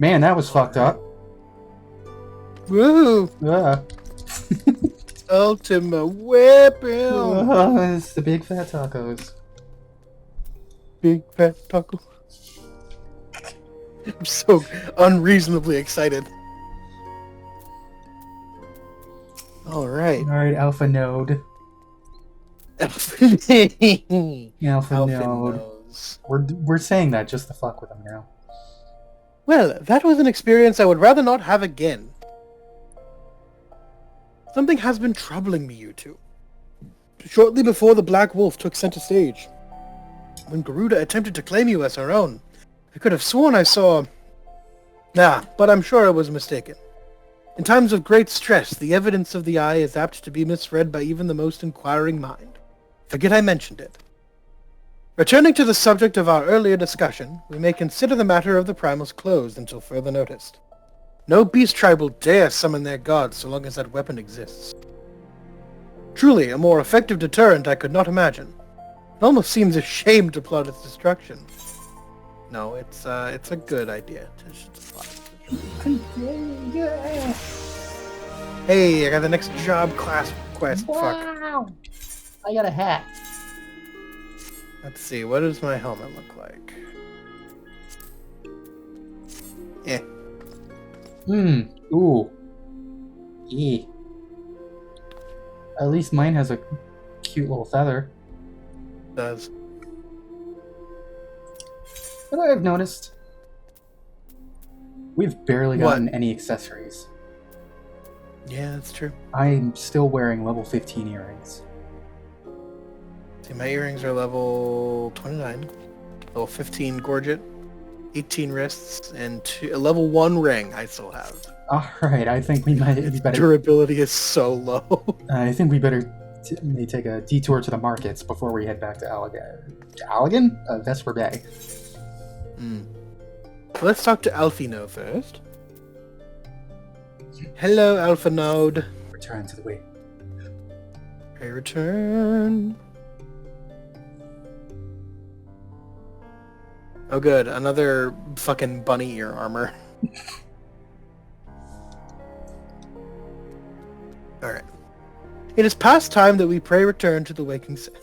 Man, that was fucked up. Woo! Yeah. Ultima weapon! It's the big fat tacos. Big fat taco. I'm so unreasonably excited. Alright. Alright, Alpha Node. Alpha Alpha Node. knows. We're saying that just to fuck with them now. Well, that was an experience I would rather not have again. Something has been troubling me, you two. Shortly before the Black Wolf took center stage, when Garuda attempted to claim you as her own, I could have sworn I saw... but I'm sure I was mistaken. In times of great stress, the evidence of the eye is apt to be misread by even the most inquiring mind. Forget I mentioned it. Returning to the subject of our earlier discussion, we may consider the matter of the primals closed until further notice. No beast tribe will dare summon their gods so long as that weapon exists. Truly, a more effective deterrent I could not imagine. It almost seems a shame to plot its destruction. No, it's a good idea to plot its destruction. Yeah. Hey, I got the next job class quest. Wow. Fuck. I got a hat. Let's see, what does my helmet look like? Eh. Ooh. Yeah. At least mine has a cute little feather. It does. What I've noticed, we've barely gotten any accessories. Yeah, that's true. I'm still wearing level 15 earrings. See, my earrings are level 29, level 15 gorget, 18 wrists, and a level 1 ring I still have. Alright, I think we might be better. Durability is so low. I think we better may take a detour to the markets before we head back to Allegan? Vesper Bay. Let's talk to Alphino first. Hello, Alpha Node. Return to the way. Hey, return. Oh good, another fucking bunny ear armor. Alright. It is past time that we pray return to the waking sun.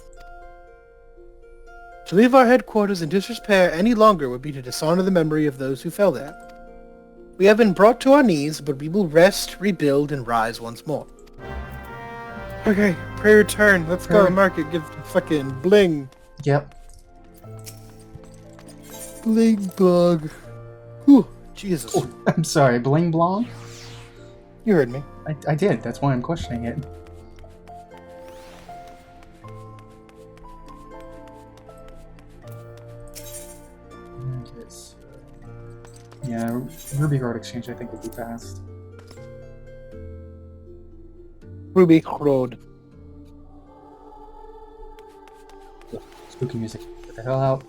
To leave our headquarters in disrepair any longer would be to dishonor the memory of those who fell there. We have been brought to our knees, but we will rest, rebuild, and rise once more. Okay, pray return. Let's go, market. Give the fucking bling. Yep. Bling bug. Whew, Jesus. Oh, I'm sorry, bling blong? You heard me. I did, that's why I'm questioning it. Okay, so... Yeah, Ruby Road Exchange I think would be fast. Ruby Road. Spooky music. Get the hell out.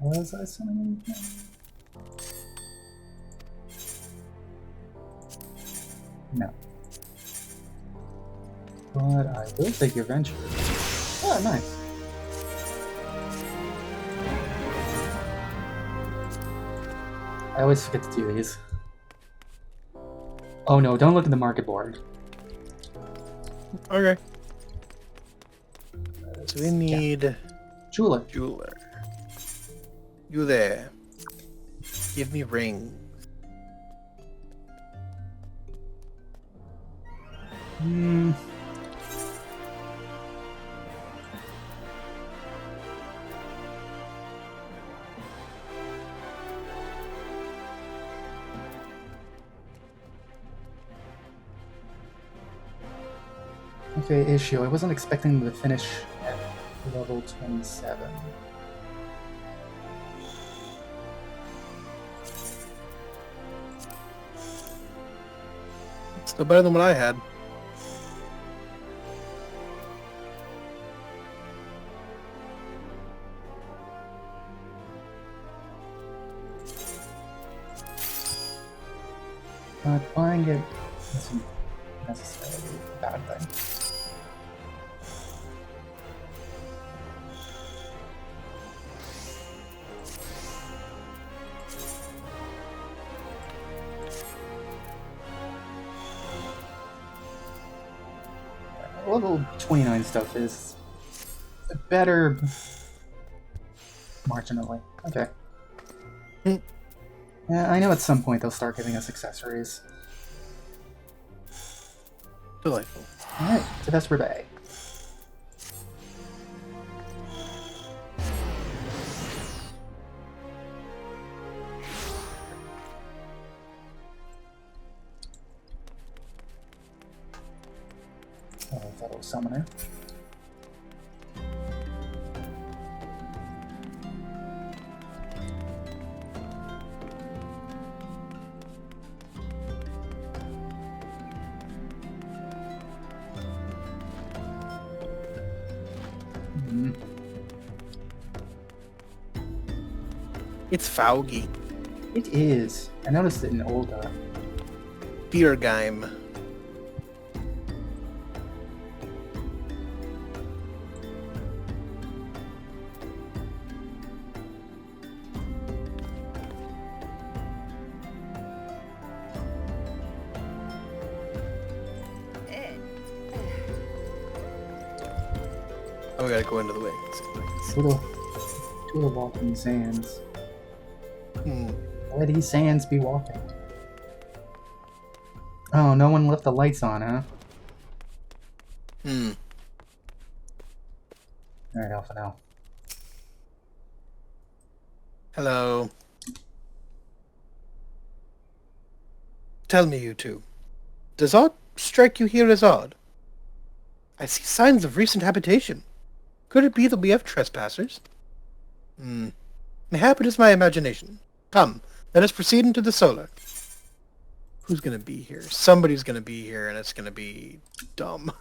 Was I summoning anything? No. But I will take your venture. Oh, nice. I always forget to do these. Oh no, don't look at the market board. Okay. So we need... Jeweler. Jeweler. You there. Give me rings. Okay, issue. I wasn't expecting to finish at level 27. Still better than what I had. Buying it isn't necessarily a bad thing. Level 29 stuff is better marginally. Okay. Yeah, I know at some point they'll start giving us accessories. Delightful. Alright, to Vesper Bay. Oh, that little summoner. It's Faugi. It is. I noticed it in Olga. Biergeim. Oh, we gotta go into the wings. Little walking sands. Hmm. Where these sands be walking? Oh, no one left the lights on, huh? Hmm. Alright, Alpha now. Hello. Tell me, you two. Does aught strike you here as odd? I see signs of recent habitation. Could it be that we have trespassers? Mayhap it is my imagination. Come, let us proceed into the solar. Who's gonna be here? Somebody's gonna be here, and it's gonna be dumb.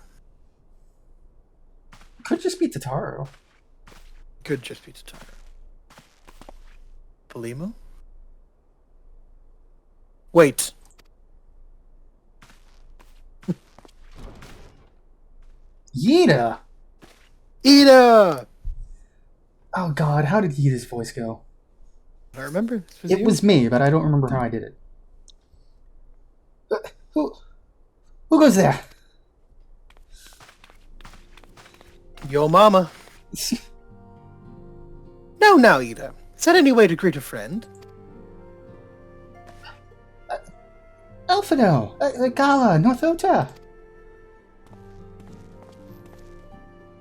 Could just be Tataru. Could just be Tataru. Polimo? Wait. Yida! Ida! Oh god, how did Yida's voice go? I remember. It was me, but I don't remember how I did it. Who goes there? Yo mama. Now, Ida. Is that any way to greet a friend? Elfino! Gala! Northota!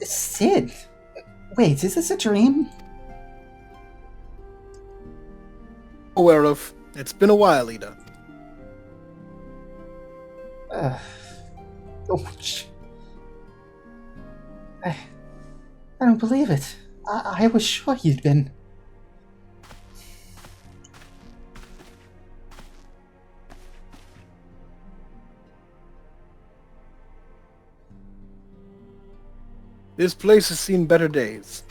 Sid! Wait, is this a dream? Aware of. It's been a while, Ida. I don't believe it. I was sure you'd been. This place has seen better days.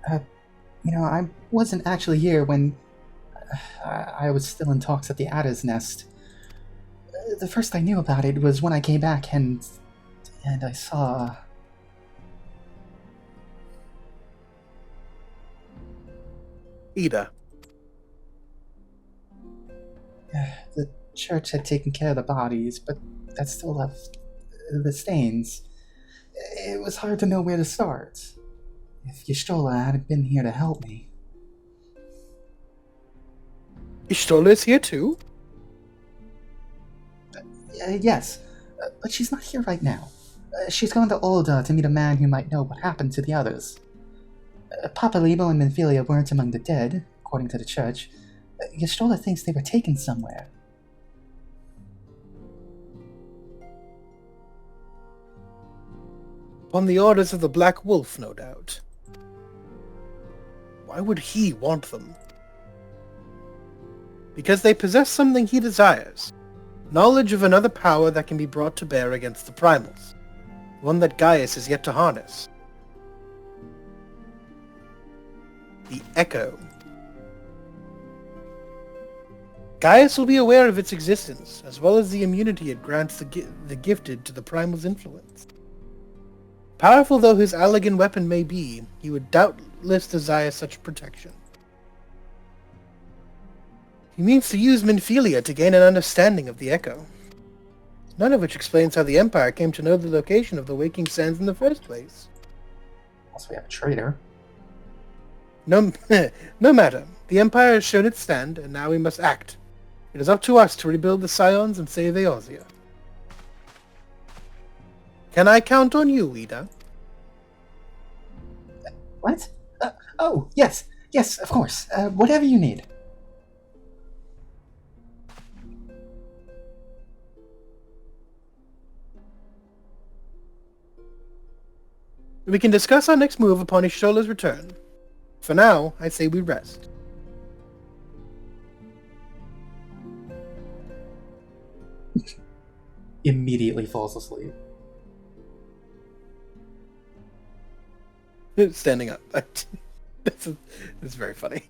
I wasn't actually here when I was still in talks at the Adda's Nest. The first I knew about it was when I came back and I saw... Ida. The church had taken care of the bodies, but that still left the stains. It was hard to know where to start. If Y'shtola hadn't been here to help me. Y'shtola is here too? Yes, but she's not here right now. She's gone to Olda to meet a man who might know what happened to the others. Papa Libo and Menphilia weren't among the dead, according to the church. Y'shtola thinks they were taken somewhere. On the orders of the Black Wolf, no doubt. Why would he want them? Because they possess something he desires. Knowledge of another power that can be brought to bear against the primals. One that Gaius has yet to harness. The Echo. Gaius will be aware of its existence, as well as the immunity it grants the gifted to the primal's influence. Powerful though his Allagan weapon may be, he would doubtless desire such protection. He means to use Minfilia to gain an understanding of the Echo. None of which explains how the Empire came to know the location of the Waking Sands in the first place. Also, we have a traitor. No, no matter. The Empire has shown its stand, and now we must act. It is up to us to rebuild the Scions and save Eorzea. Can I count on you, Ida? What? Oh, yes. Yes, of course. Whatever you need. We can discuss our next move upon Ishtola's return. For now, I say we rest. Immediately falls asleep. Standing up. This is very funny.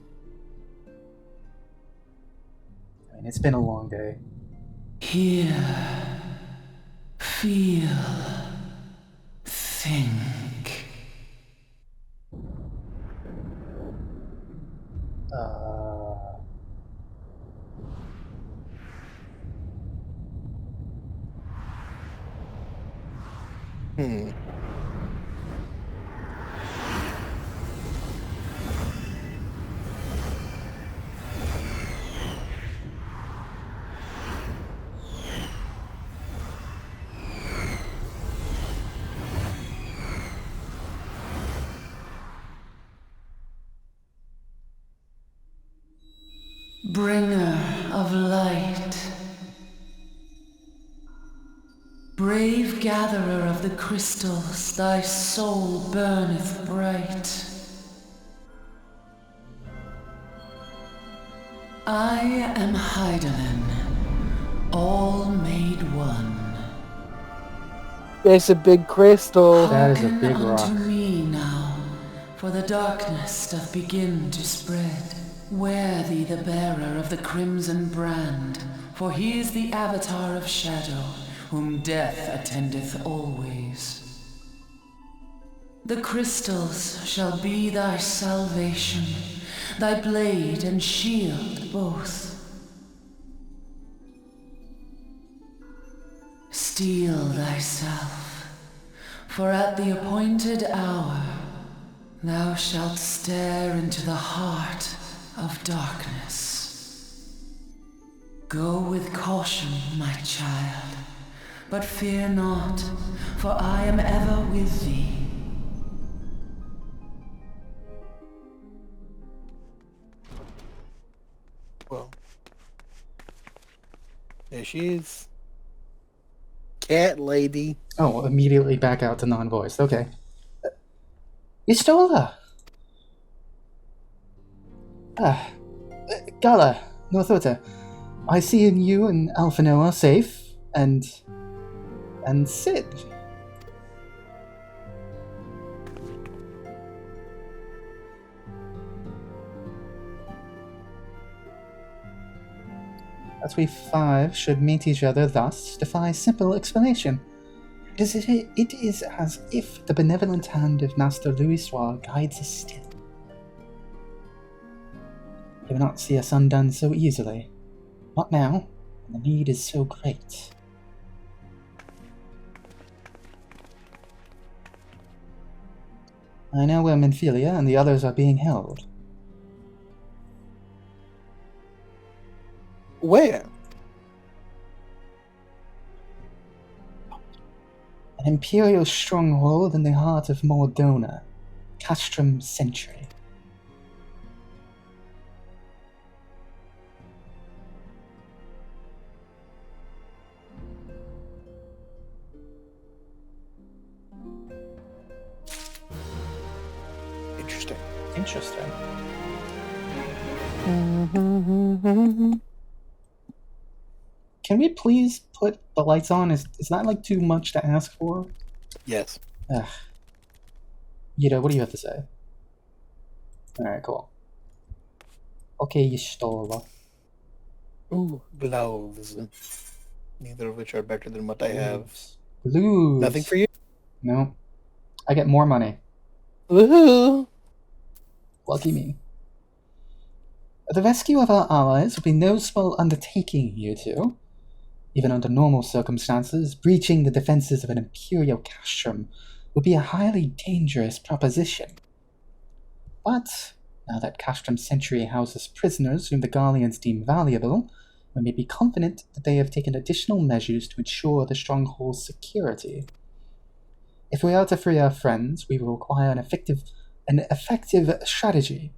I mean, it's been a long day. Hear, feel, think. Bringer of light, brave gatherer of the crystals, thy soul burneth bright. I am Hydaelyn, all made one. It's a big crystal. That is a Hearken big rock. unto me now, for the darkness doth begin to spread. Wear thee the bearer of the crimson brand, for he is the avatar of shadow, whom death attendeth always. The crystals shall be thy salvation, thy blade and shield both. Steel thyself, for at the appointed hour thou shalt stare into the heart of darkness. Go with caution, my child, but fear not, for I am ever with thee. Well, there she is. Cat lady. Oh, immediately back out to non-voiced. Okay. Istola! Gala, Northota, I see in you and Alphinoa safe, and Sid. As we five should meet each other thus defies simple explanation. It is as if the benevolent hand of Master Louisoix guides us still. He will not see us undone so easily. Not now, when the need is so great. I know where Minfilia and the others are being held. Where? An imperial stronghold in the heart of Mordona, Castrum Century. Interesting. can we please put the lights on? Is that like too much to ask for? Yes. Ugh. Yida, what do you have to say? Alright, cool. Okay, Y'shtola. Ooh, gloves. Neither of which are better than what I have. Gloves. Nothing for you? No. I get more money. Woohoo! Lucky me. The rescue of our allies will be no small undertaking, you two. Even under normal circumstances, breaching the defenses of an imperial castrum would be a highly dangerous proposition. But, now that Castrum Century houses prisoners whom the Garleans deem valuable, we may be confident that they have taken additional measures to ensure the stronghold's security. If we are to free our friends, we will require an effective strategy,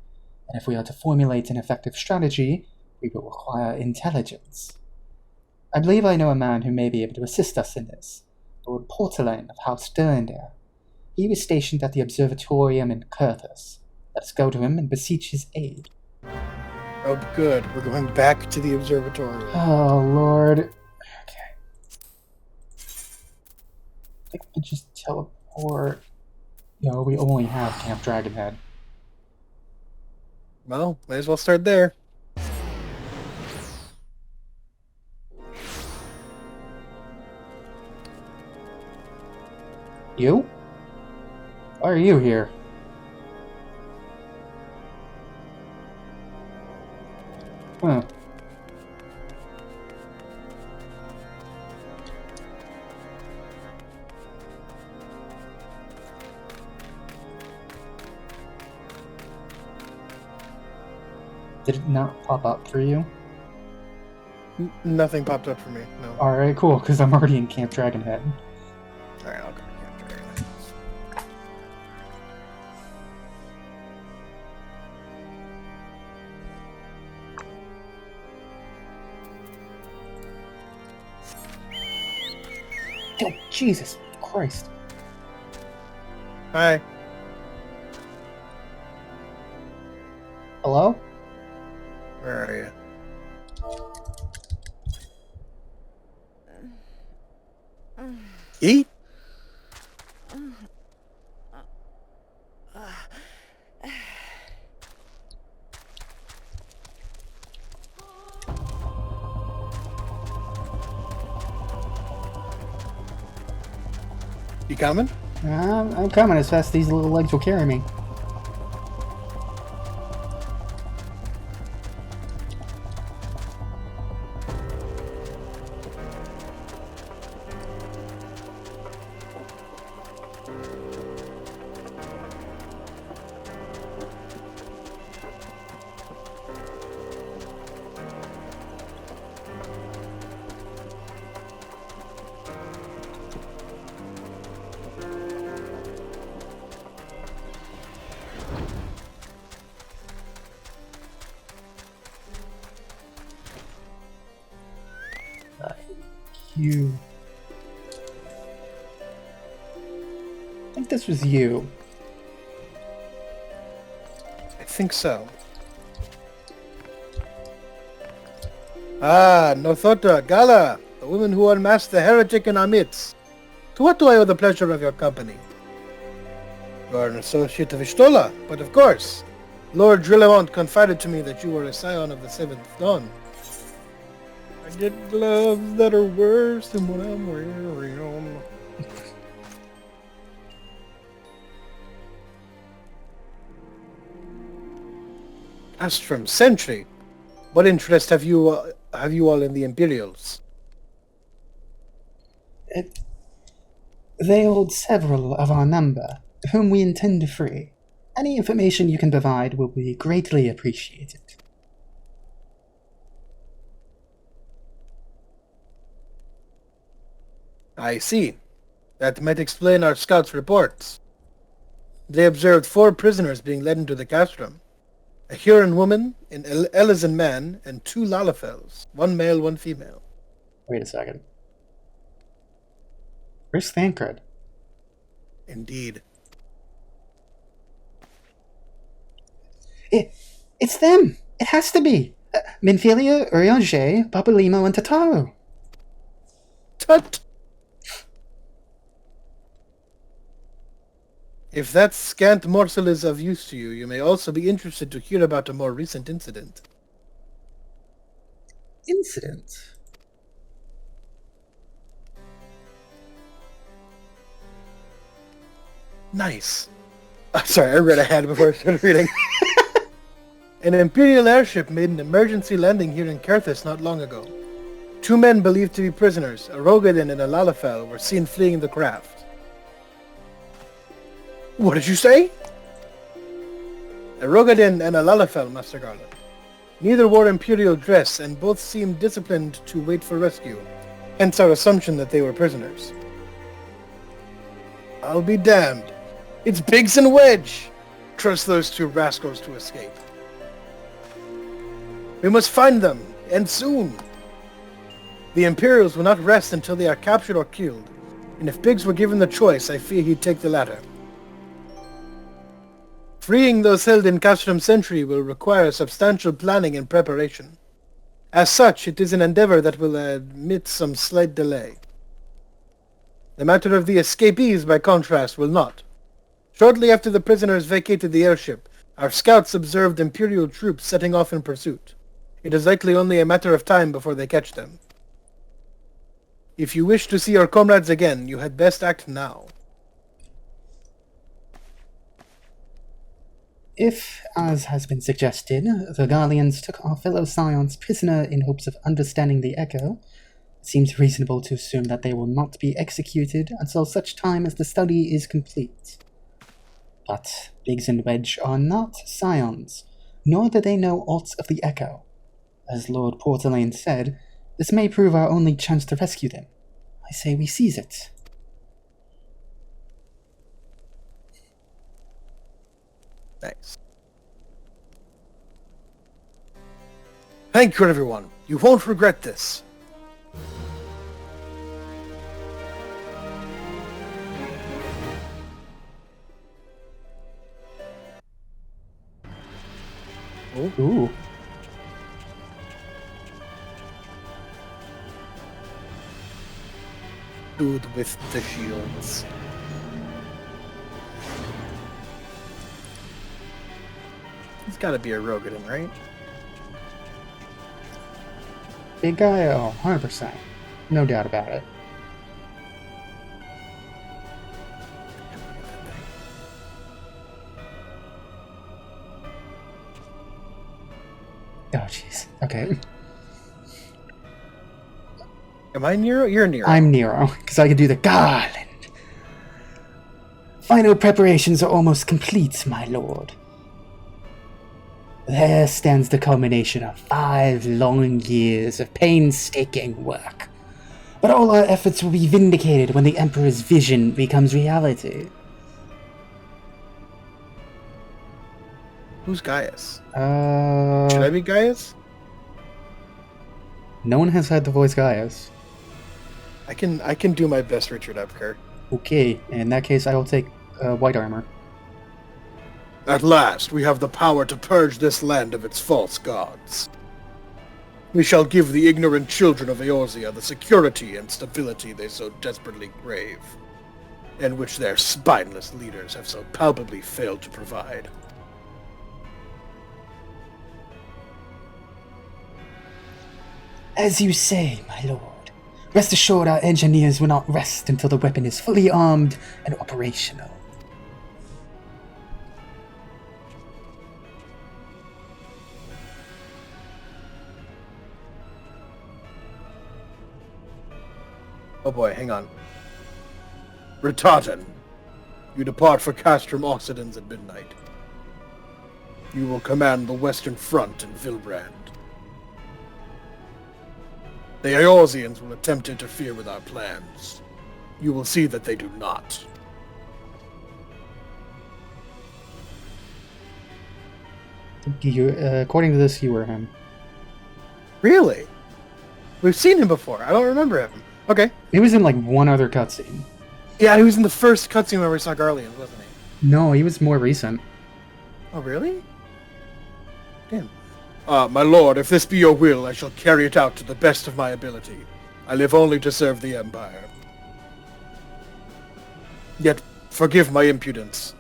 and if we are to formulate an effective strategy, we will require intelligence. I believe I know a man who may be able to assist us in this, Lord Portelain of House Durndale. He was stationed at the Observatorium in Curthus. Let us go to him and beseech his aid. Oh, good. We're going back to the observatory. Oh, Lord. Okay. I think we just teleport. No, we only have Camp Dragonhead. Well, might as well start there. You? Why are you here? Huh. Did it not pop up for you? Nothing popped up for me, no. Alright, cool, because I'm already in Camp Dragonhead. Alright, I'll go to Camp Dragonhead. Oh, Jesus Christ. Hi. Hello? Where are you? Eat? You coming? I'm coming as fast as these little legs will carry me. You. I think this was you. I think so. Ah, Nothota, Gala, the woman who unmasked the heretic in our midst. To what do I owe the pleasure of your company? You are an associate of Ishtola, but of course. Lord Drillamont confided to me that you were a scion of the Seventh Dawn. I get gloves that are worse than what I'm wearing. Castrum Sentry. What interest have you all in the Imperials? They hold several of our number, whom we intend to free. Any information you can provide will be greatly appreciated. I see. That might explain our scouts' reports. They observed 4 prisoners being led into the castrum. A Huron woman, an Elysian man, and 2 Lalafels. 1 male, 1 female. Wait a second. Where's Thancred? Indeed. It's them! It has to be! Minfilia, Urianger, Papalimo, and Tataru. Tut! If that scant morsel is of use to you, you may also be interested to hear about a more recent incident. Incident? Nice. Sorry, I read ahead before I started reading. An Imperial airship made an emergency landing here in Kerthus not long ago. 2 men believed to be prisoners, a Rogadin and a Lalafell, were seen fleeing the craft. What did you say? A Rogadin and a Lalafell, Master Garland. Neither wore Imperial dress, and both seemed disciplined to wait for rescue, hence our assumption that they were prisoners. I'll be damned. It's Biggs and Wedge! Trust those 2 rascals to escape. We must find them, and soon. The Imperials will not rest until they are captured or killed, and if Biggs were given the choice, I fear he'd take the latter. Freeing those held in Castrum Sentry will require substantial planning and preparation. As such, it is an endeavor that will admit some slight delay. The matter of the escapees, by contrast, will not. Shortly after the prisoners vacated the airship, our scouts observed Imperial troops setting off in pursuit. It is likely only a matter of time before they catch them. If you wish to see your comrades again, you had best act now. If, as has been suggested, the Garleans took our fellow Scions prisoner in hopes of understanding the Echo, it seems reasonable to assume that they will not be executed until such time as the study is complete. But Biggs and Wedge are not Scions, nor do they know aught of the Echo. As Lord Portelaine said, this may prove our only chance to rescue them. I say we seize it. Nice. Thank you, everyone. You won't regret this. Ooh. Dude with the shields. He's gotta be a Rogadin, right? Big guy? Oh, 100%. No doubt about it. Oh, jeez. Okay. Am I Nero? You're Nero. I'm Nero, because I can do the Garland. Final preparations are almost complete, my lord. There stands the culmination of 5 long years of painstaking work. But all our efforts will be vindicated when the Emperor's vision becomes reality. Who's Gaius? Should I be Gaius? No one has had to voice Gaius. I can do my best Richard Epker. Okay, in that case I will take white armor. At last, we have the power to purge this land of its false gods. We shall give the ignorant children of Eorzea the security and stability they so desperately crave, and which their spineless leaders have so palpably failed to provide. As you say, my lord. Rest assured our engineers will not rest until the weapon is fully armed and operational. Oh boy, hang on. Ritatan, you depart for Castrum Occidens at midnight. You will command the Western Front in Vilbrand. The Eorzeans will attempt to interfere with our plans. You will see that they do not. According to this, you were him. Really? We've seen him before. I don't remember him. Okay. He was in like one other cutscene. Yeah, he was in the first cutscene where we saw Garleans, wasn't he? No, he was more recent. Oh, really? Damn. My lord, if this be your will, I shall carry it out to the best of my ability. I live only to serve the Empire. Yet, forgive my impudence,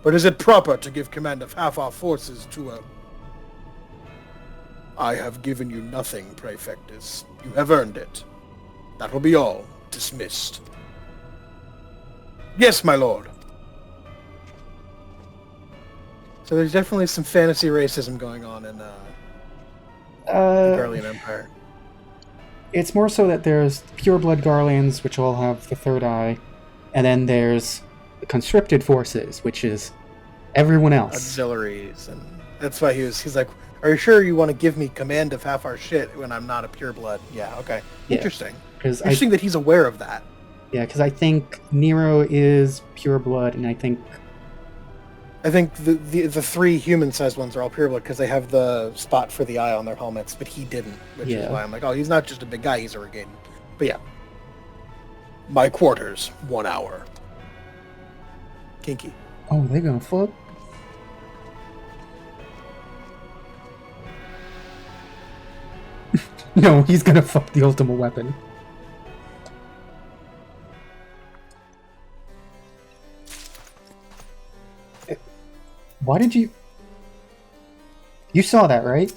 but is it proper to give command of half our forces to a... I have given you nothing, Praefectus. You have earned it. That will be all. Dismissed. Yes, my lord. So there's definitely some fantasy racism going on in the Garlean Empire. It's more so that there's pureblood Garleans, which all have the third eye, and then there's the conscripted forces, which is everyone else. Auxiliaries, and that's why he's like, are you sure you want to give me command of half our shit when I'm not a pureblood? Yeah, okay. Yeah. Interesting. Interesting that he's aware of that. Yeah, because I think Nero is pureblood, and I think the three human-sized ones are all pureblood because they have the spot for the eye on their helmets, but he didn't, which is why I'm like, oh, he's not just a big guy, he's a Regaiden. But yeah. My quarters, 1 hour. Kinky. Oh, they're gonna fuck? No, he's gonna fuck the ultimate weapon. Why did you... You saw that, right?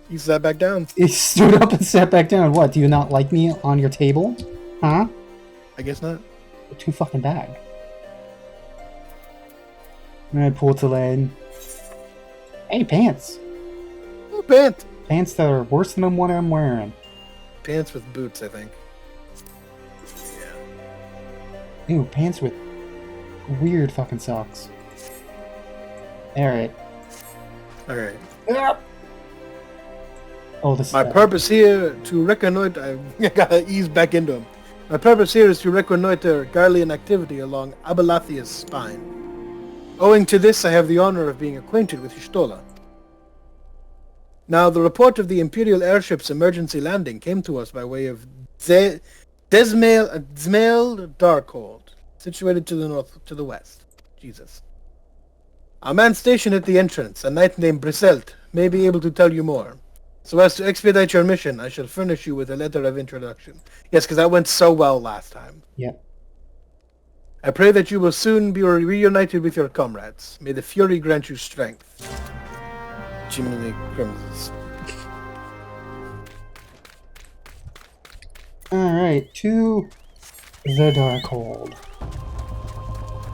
He sat back down. He stood up and sat back down. What, do you not like me on your table? Huh? I guess not. You're too fucking bad. Alright, porcelain. Hey, pants. Oh, pants. Pants that are worse than the one I'm wearing. Pants with boots, I think. Yeah. Ew, pants with weird fucking socks. Alright. Alright. Oh, this My purpose here to reconnoiter... I gotta ease back into him. My purpose here is to reconnoiter Garlean activity along Abelathia's spine. Owing to this, I have the honor of being acquainted with Y'shtola. Now, the report of the Imperial airship's emergency landing came to us by way of Dzmail Darkhold, situated to the west. Jesus. A man stationed at the entrance, a knight named Briselt, may be able to tell you more. So as to expedite your mission, I shall furnish you with a letter of introduction. Yes, because that went so well last time. Yep. I pray that you will soon be reunited with your comrades. May the Fury grant you strength. Jiminy Crimsons. Alright, to the Darkhold.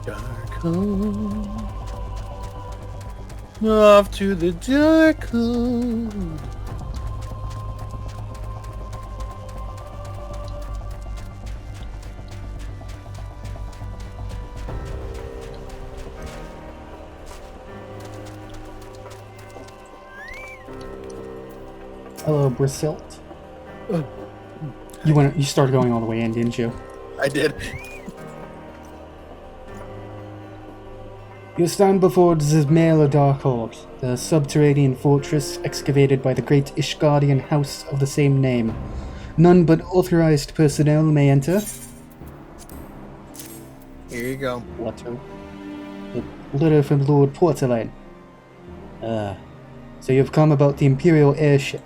Darkhold. Off to the Darkhold. Hello, Briselt. You started going all the way in, didn't you? I did. You stand before Dzmail Darkhold, the subterranean fortress excavated by the great Ishgardian house of the same name. None but authorized personnel may enter. Here you go. Letter. The letter from Lord Porcelain. So you've come about the Imperial airship.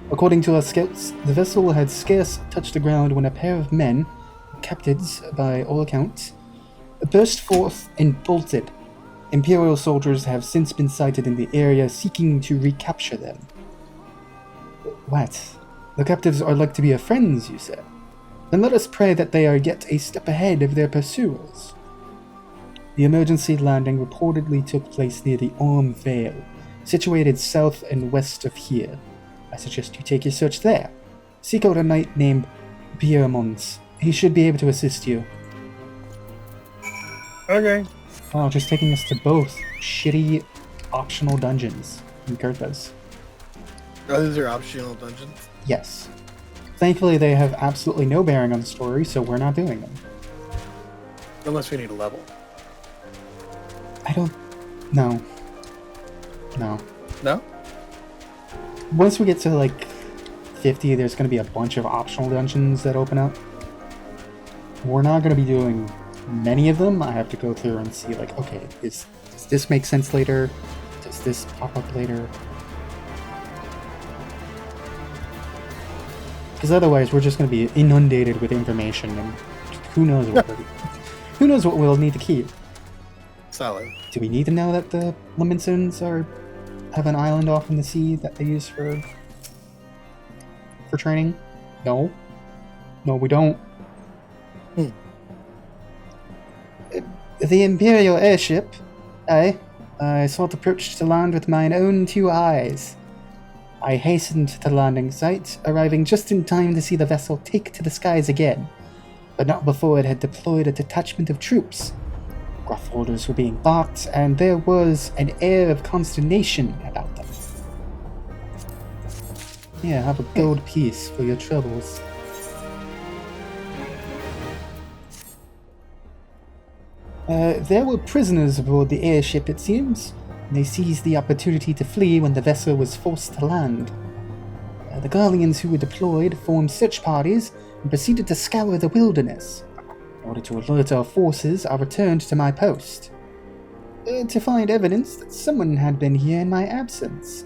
According to our scouts, the vessel had scarce touched the ground when a pair of men, captives by all accounts, burst forth and bolted. Imperial soldiers have since been sighted in the area seeking to recapture them. What? The captives are like to be your friends, you said? Then let us pray that they are yet a step ahead of their pursuers. The emergency landing reportedly took place near the Orm Vale, situated south and west of here. I suggest you take your search there. Seek out a knight named Piermons. He should be able to assist you. Okay. Wow, just taking us to both shitty optional dungeons in Gerthas. Oh, these are optional dungeons? Yes. Thankfully, they have absolutely no bearing on the story, so we're not doing them. Unless we need a level. I don't... No. No. No? Once we get to, like, 50, there's going to be a bunch of optional dungeons that open up. We're not going to be doing many of them. I have to go through and see, like, okay, does this make sense later? Does this pop up later? Because otherwise, we're just going to be inundated with information, and who knows what who knows what we'll need to keep. Solid. Do we need to know that the Lemonsons have an island off in the sea that they use for training? No. No, we don't. The Imperial airship, I saw it approach to land with mine own 2 eyes. I hastened to the landing site, arriving just in time to see the vessel take to the skies again, but not before it had deployed a detachment of troops. Gruff orders were being barked, and there was an air of consternation about them. Yeah, have a gold piece for your troubles. There were prisoners aboard the airship, it seems. They seized the opportunity to flee when the vessel was forced to land. The Guardians who were deployed formed search parties and proceeded to scour the wilderness. In order to alert our forces, I returned to my post, to find evidence that someone had been here in my absence.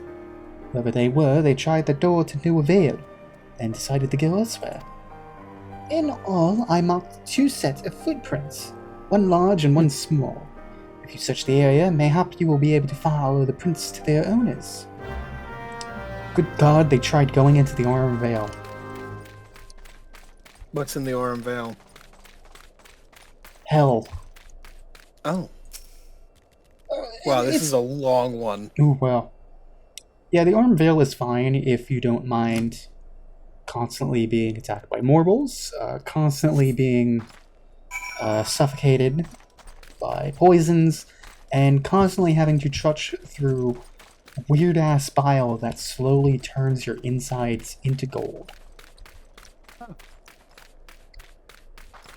Whoever they were, they tried the door to no avail, then decided to go elsewhere. In all, I marked 2 sets of footprints, one large and one small. If you search the area, mayhap you will be able to follow the prints to their owners. Good God, they tried going into the Aurum Vale. What's in the Aurum Vale? Hell. Oh. Wow, this is a long one. Ooh, well. Yeah, the Aurum Vale is fine if you don't mind constantly being attacked by mortals, constantly being suffocated by poisons, and constantly having to trudge through weird-ass bile that slowly turns your insides into gold. Oh.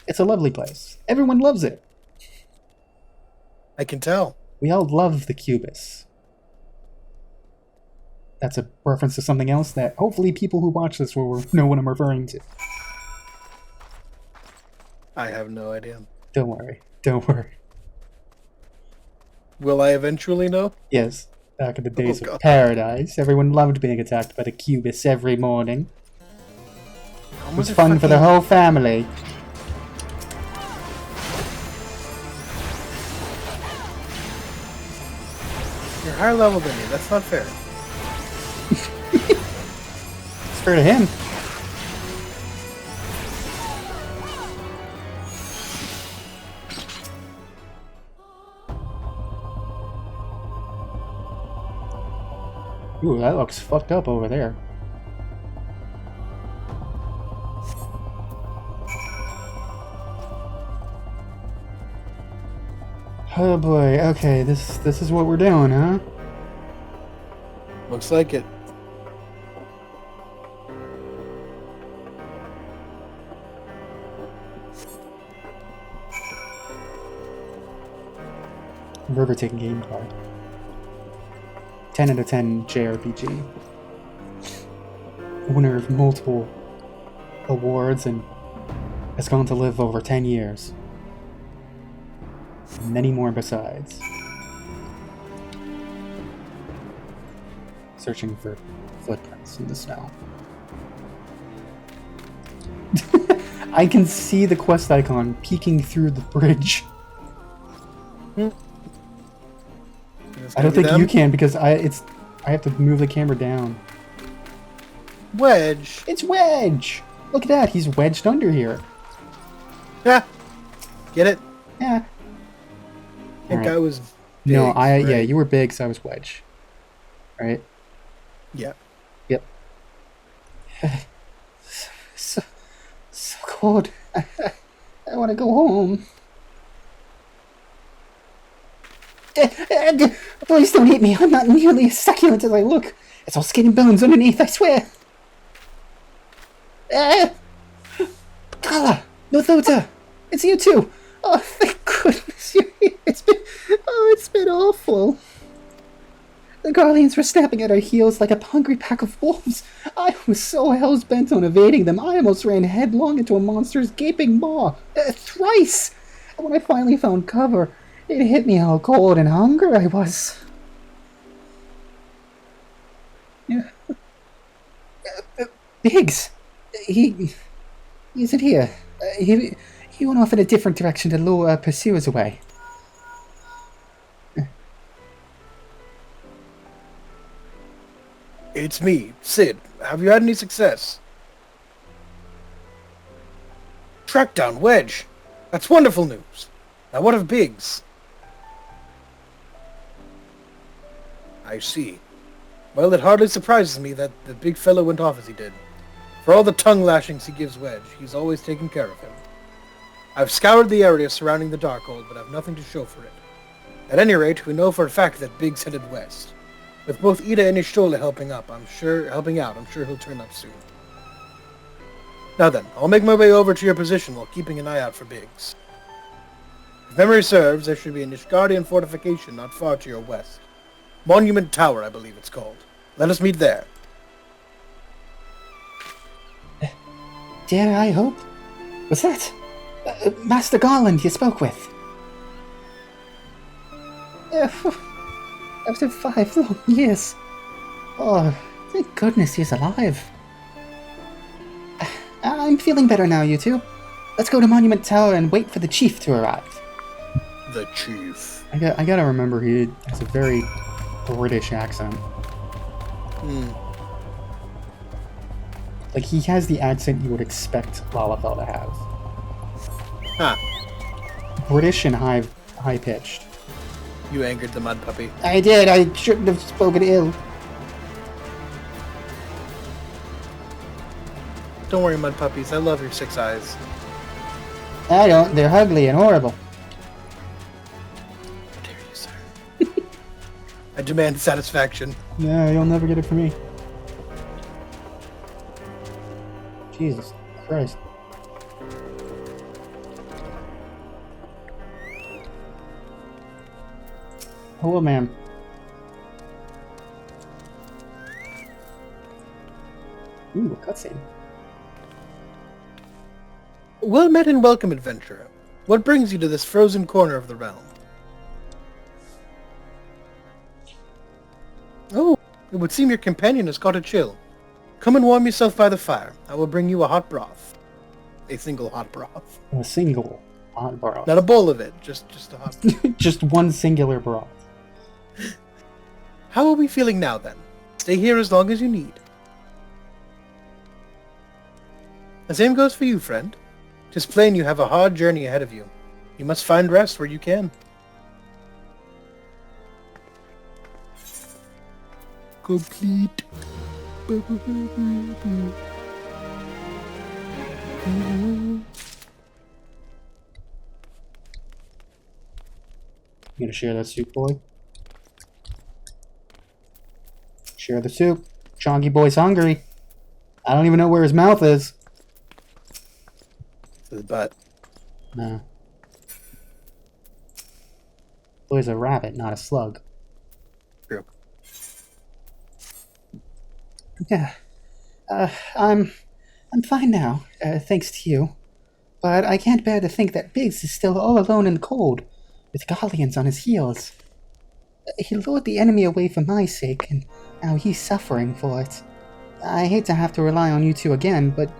It's a lovely place. Everyone loves it. I can tell. We all love the Cubis. That's a reference to something else that hopefully people who watch this will know what I'm referring to. I have no idea. Don't worry. Don't worry. Will I eventually know? Yes. Back in the days God. of paradise, everyone loved being attacked by the Cubis every morning. It was fun for the whole family. You're higher level than me. That's not fair. It's fair to him. Ooh, that looks fucked up over there. Oh boy, okay, this is what we're doing, huh? Looks like it. Riveting game card. 10 out of 10 JRPG. Winner of multiple awards and has gone to live over 10 years. Many more besides. Searching for footprints in the snow. I can see the quest icon peeking through the bridge. I don't think you can because I have to move the camera down. Wedge. It's Wedge. Look at that. He's wedged under here. Yeah. Get it? Yeah. I think I was big, No, right? yeah, you were big, so I was Wedge. Right? Yeah. Yep. So cold. I want to go home. Please don't eat me. I'm not nearly as succulent as I look. It's all skin and bones underneath, I swear. Kala! Nothota! It's you too! Oh, thank goodness you're here. It's been awful. The Guardians were snapping at our heels like a hungry pack of wolves. I was so hell-bent on evading them, I almost ran headlong into a monster's gaping maw. Thrice! And when I finally found cover, it hit me how cold and hungry I was. Yeah. Biggs, He isn't here. He went off in a different direction to lure pursuers away. It's me, Sid. Have you had any success? Track down Wedge. That's wonderful news. Now what of Biggs? I see. Well, it hardly surprises me that the big fellow went off as he did. For all the tongue lashings he gives Wedge, he's always taken care of him. I've scoured the area surrounding the Darkhold, but I've nothing to show for it. At any rate, we know for a fact that Biggs headed west. With both Ida and Ishtola helping out, I'm sure he'll turn up soon. Now then, I'll make my way over to your position while keeping an eye out for Biggs. If memory serves, there should be an Ishgardian fortification not far to your west. Monument Tower, I believe it's called. Let us meet there. Dare I hope? Was that Master Garland you spoke with? After 5 long years. Oh, thank goodness he's alive. I'm feeling better now, you two. Let's go to Monument Tower and wait for the chief to arrive. The chief. I gotta remember he has a very British accent. Like, he has the accent you would expect Lalafell to have. Huh. British and high-pitched. You angered the mud puppy. I did. I shouldn't have spoken ill. Don't worry, mud puppies. I love your 6 eyes. I don't. They're ugly and horrible. How dare you, sir? I demand satisfaction. No, you'll never get it from me. Jesus Christ. Hello, ma'am. Ooh, a cutscene. Well met and welcome, adventurer. What brings you to this frozen corner of the realm? Oh, it would seem your companion has caught a chill. Come and warm yourself by the fire. I will bring you a hot broth. A single hot broth. A single hot broth. Not a bowl of it, just a hot broth. Just one singular broth. How are we feeling now, then? Stay here as long as you need. The same goes for you, friend. 'Tis plain you have a hard journey ahead of you. You must find rest where you can. Complete. You gonna share that soup, boy? Share the soup. Chonky boy's hungry. I don't even know where his mouth is. To the butt. No. Boy's a rabbit, not a slug. True. Yeah. I'm fine now, thanks to you. But I can't bear to think that Biggs is still all alone in the cold, with Galleons on his heels. He lured the enemy away for my sake, and now he's suffering for it. I hate to have to rely on you two again, but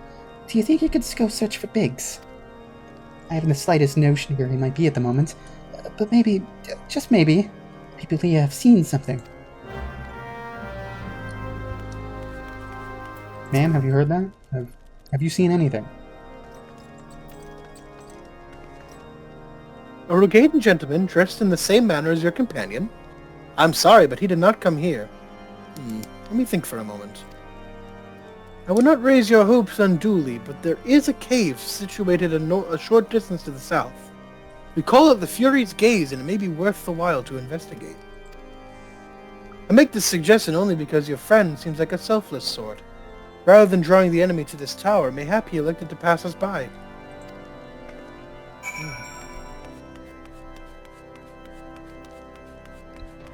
do you think you could just go search for Biggs? I haven't the slightest notion where he might be at the moment, but maybe, just maybe, we have seen something. Ma'am, have you heard that? Have you seen anything? A Rogadan gentleman dressed in the same manner as your companion? I'm sorry, but he did not come here. Let me think for a moment. I would not raise your hopes unduly, but there is a cave situated a short distance to the south. We call it the Fury's Gaze, and it may be worth the while to investigate. I make this suggestion only because your friend seems like a selfless sort. Rather than drawing the enemy to this tower, mayhap he elected to pass us by.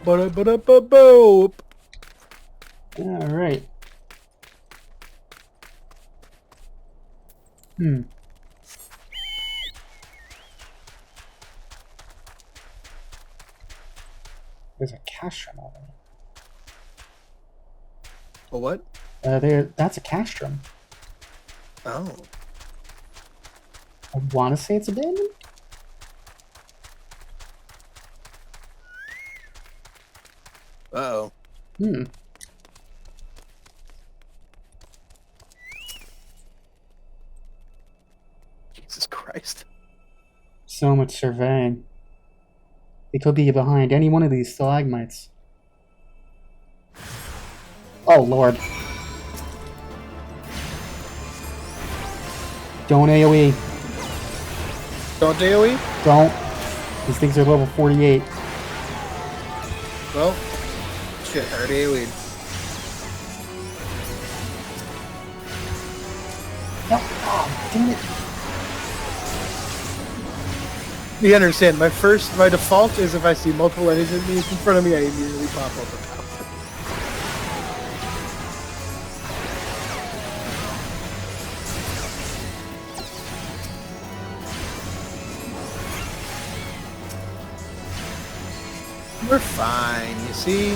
Ba-da-ba-da-ba-boop. Alright. There's a castrum over there. A what? That's a castrum. Oh. I want to say it's abandoned? Uh-oh. Hmm. Jesus Christ. So much surveying. It could be behind any one of these stalagmites. Oh, Lord. Don't AoE. Don't AoE? Don't. These things are level 48. Well, shit, I already AoE'd. No. Oh, damn it. You understand, my default is if I see multiple enemies in front of me, I immediately pop over top. We're fine, you see?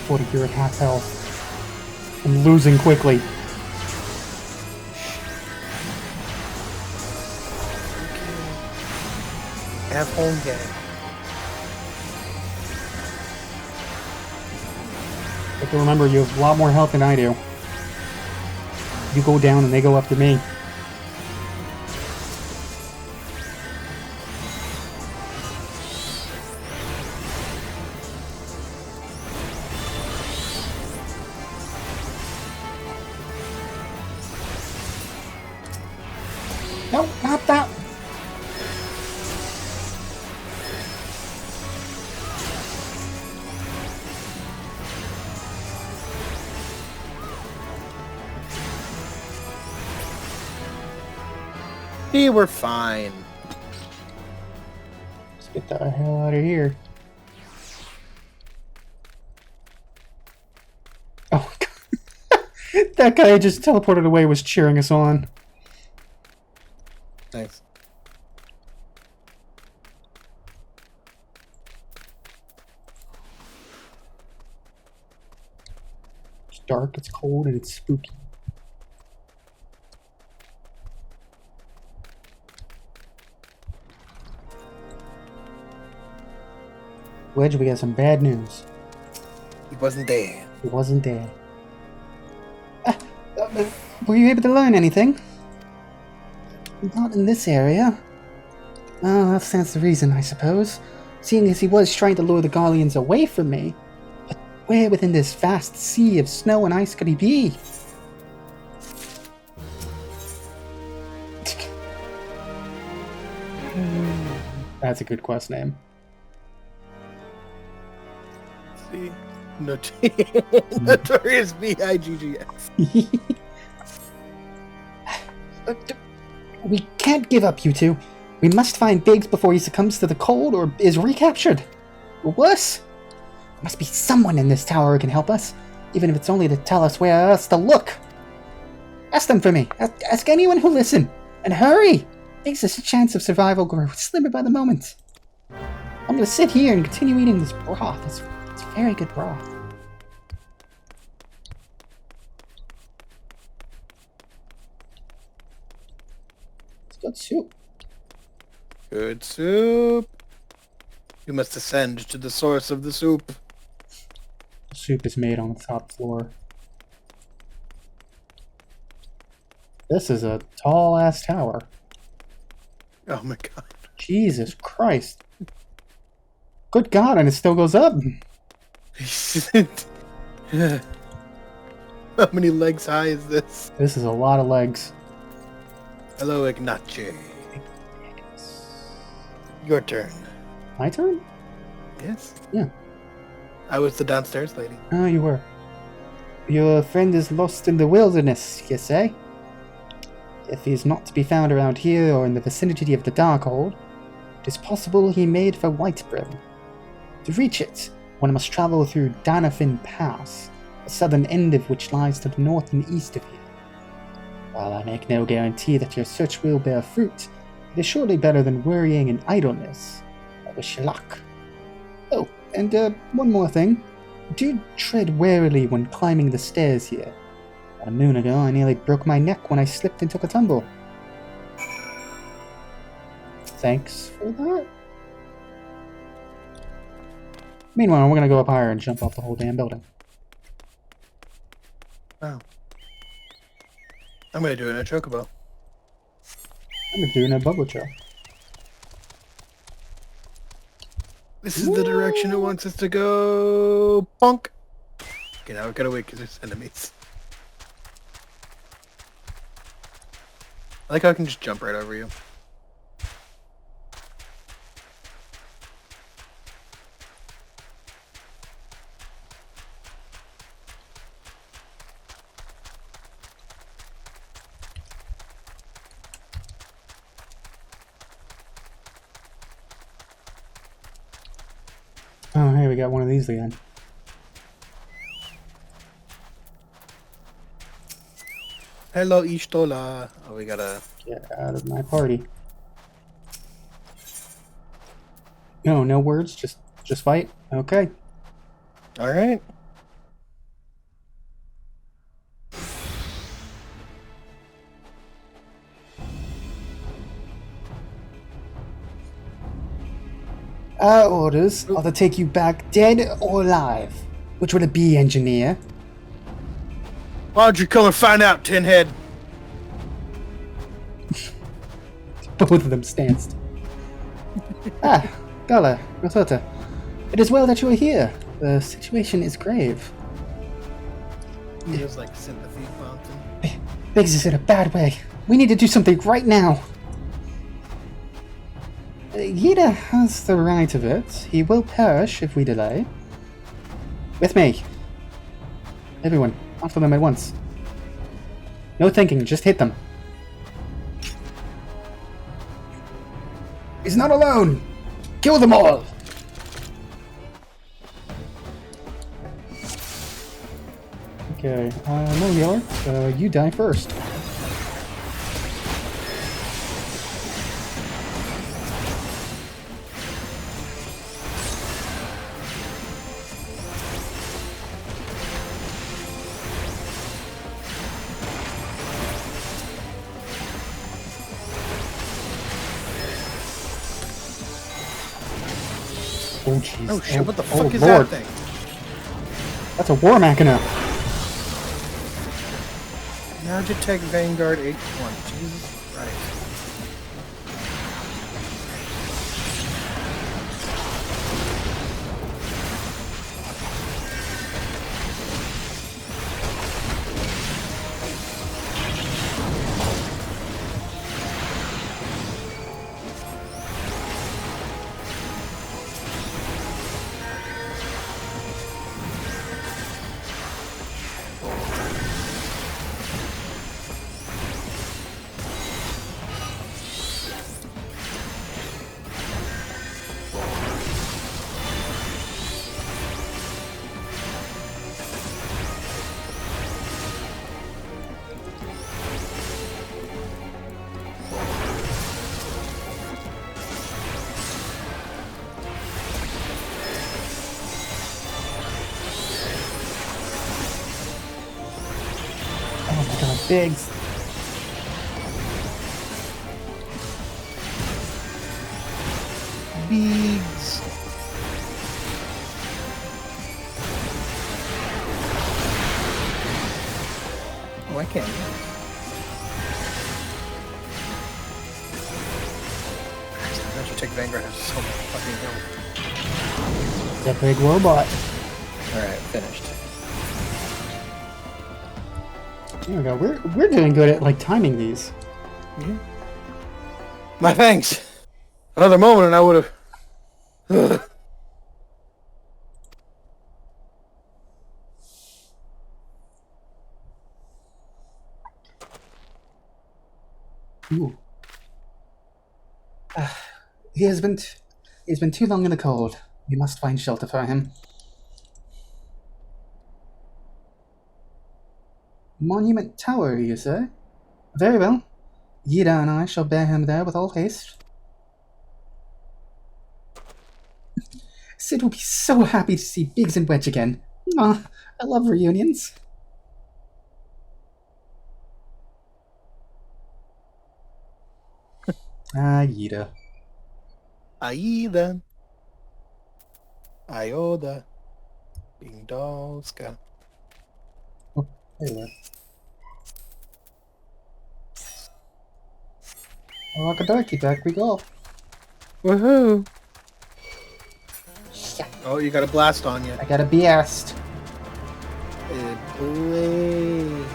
40, you're at half health. I'm losing quickly. Have home game. But remember, you have a lot more health than I do. You go down and they go up to me. No, not that. See, we're fine. Let's get the hell out of here. Oh, God. That guy I just teleported away was cheering us on. Thanks. It's dark, it's cold, and it's spooky. Wedge, we got some bad news. He wasn't there. He wasn't there. Were you able to learn anything? Not in this area. Oh, that stands to reason, I suppose. Seeing as he was trying to lure the Garleans away from me. But where within this vast sea of snow and ice could he be? That's a good quest name. See? Notorious B-I-G-G-S. We can't give up, you two. We must find Biggs before he succumbs to the cold or is recaptured. Or worse, there must be someone in this tower who can help us, even if it's only to tell us where else to look. Ask them for me. Ask anyone who'll listen. And hurry! Biggs' chance of survival grows slimmer by the moment. I'm gonna sit here and continue eating this broth. It's very good broth. It's good soup. Good soup. You must ascend to the source of the soup. The soup is made on the top floor. This is a tall-ass tower. Oh my god. Jesus Christ. Good God, and it still goes up. How many legs high is this? This is a lot of legs. Hello, Ignace. Your turn. My turn? Yes? Yeah. I was the downstairs lady. Oh, you were. Your friend is lost in the wilderness, you say? If he is not to be found around here or in the vicinity of the Darkhold, it is possible he made for Whitebrim. To reach it, one must travel through Danafin Pass, the southern end of which lies to the north and east of here. While I make no guarantee that your search will bear fruit, it is surely better than worrying in idleness. I wish you luck. Oh, and one more thing. Do tread warily when climbing the stairs here. About a moon ago, I nearly broke my neck when I slipped and took a tumble. Thanks for that. Meanwhile, we're gonna go up higher and jump off the whole damn building. Wow. I'm gonna do it in a chocobo. I'm gonna do it in a bubble chill. This is the direction it wants us to go. Punk. Okay, now we gotta wait because there's enemies. I like how I can just jump right over you. Oh, hey, we got one of these again. Hello, Ishtola. Oh, we gotta... Get out of my party. No, no words, just fight. Okay. Alright. Our orders are to take you back dead or alive. Which would it be, engineer? Why don't you come and find out, Tinhead? Both of them stanced. Gala, Rosota. It is well that you are here. The situation is grave. He was like sympathy fountain. Biggs is in a bad way. We need to do something right now. Yida has the right of it. He will perish if we delay. With me. Everyone, after them at once. No thinking, just hit them. He's not alone! Kill them all! Okay, no healer. You die first. Oh jeez. Oh shit, what the fuck is Lord. that thing? That's a war machina. Now detect Vanguard H1. Jesus Christ. Oh my god, Biggs. Beads. Oh, I can't. Don't you take Vanguard has so much fucking health. It's a big robot. Alright, finished. There we go. We're doing good at like timing these. My thanks. Another moment and I would have... Ooh. He has been too long in the cold. We must find shelter for him. Monument Tower, you say? Very well. Yida and I shall bear him there with all haste. Sid will be so happy to see Biggs and Wedge again. I love reunions. Aida. Aida. Ioda. Bingdolska. Oh, hey there. Rockadorky, back we go. Woohoo! Yeah, Oh, you got a blast on you. I got a beast. Blaze.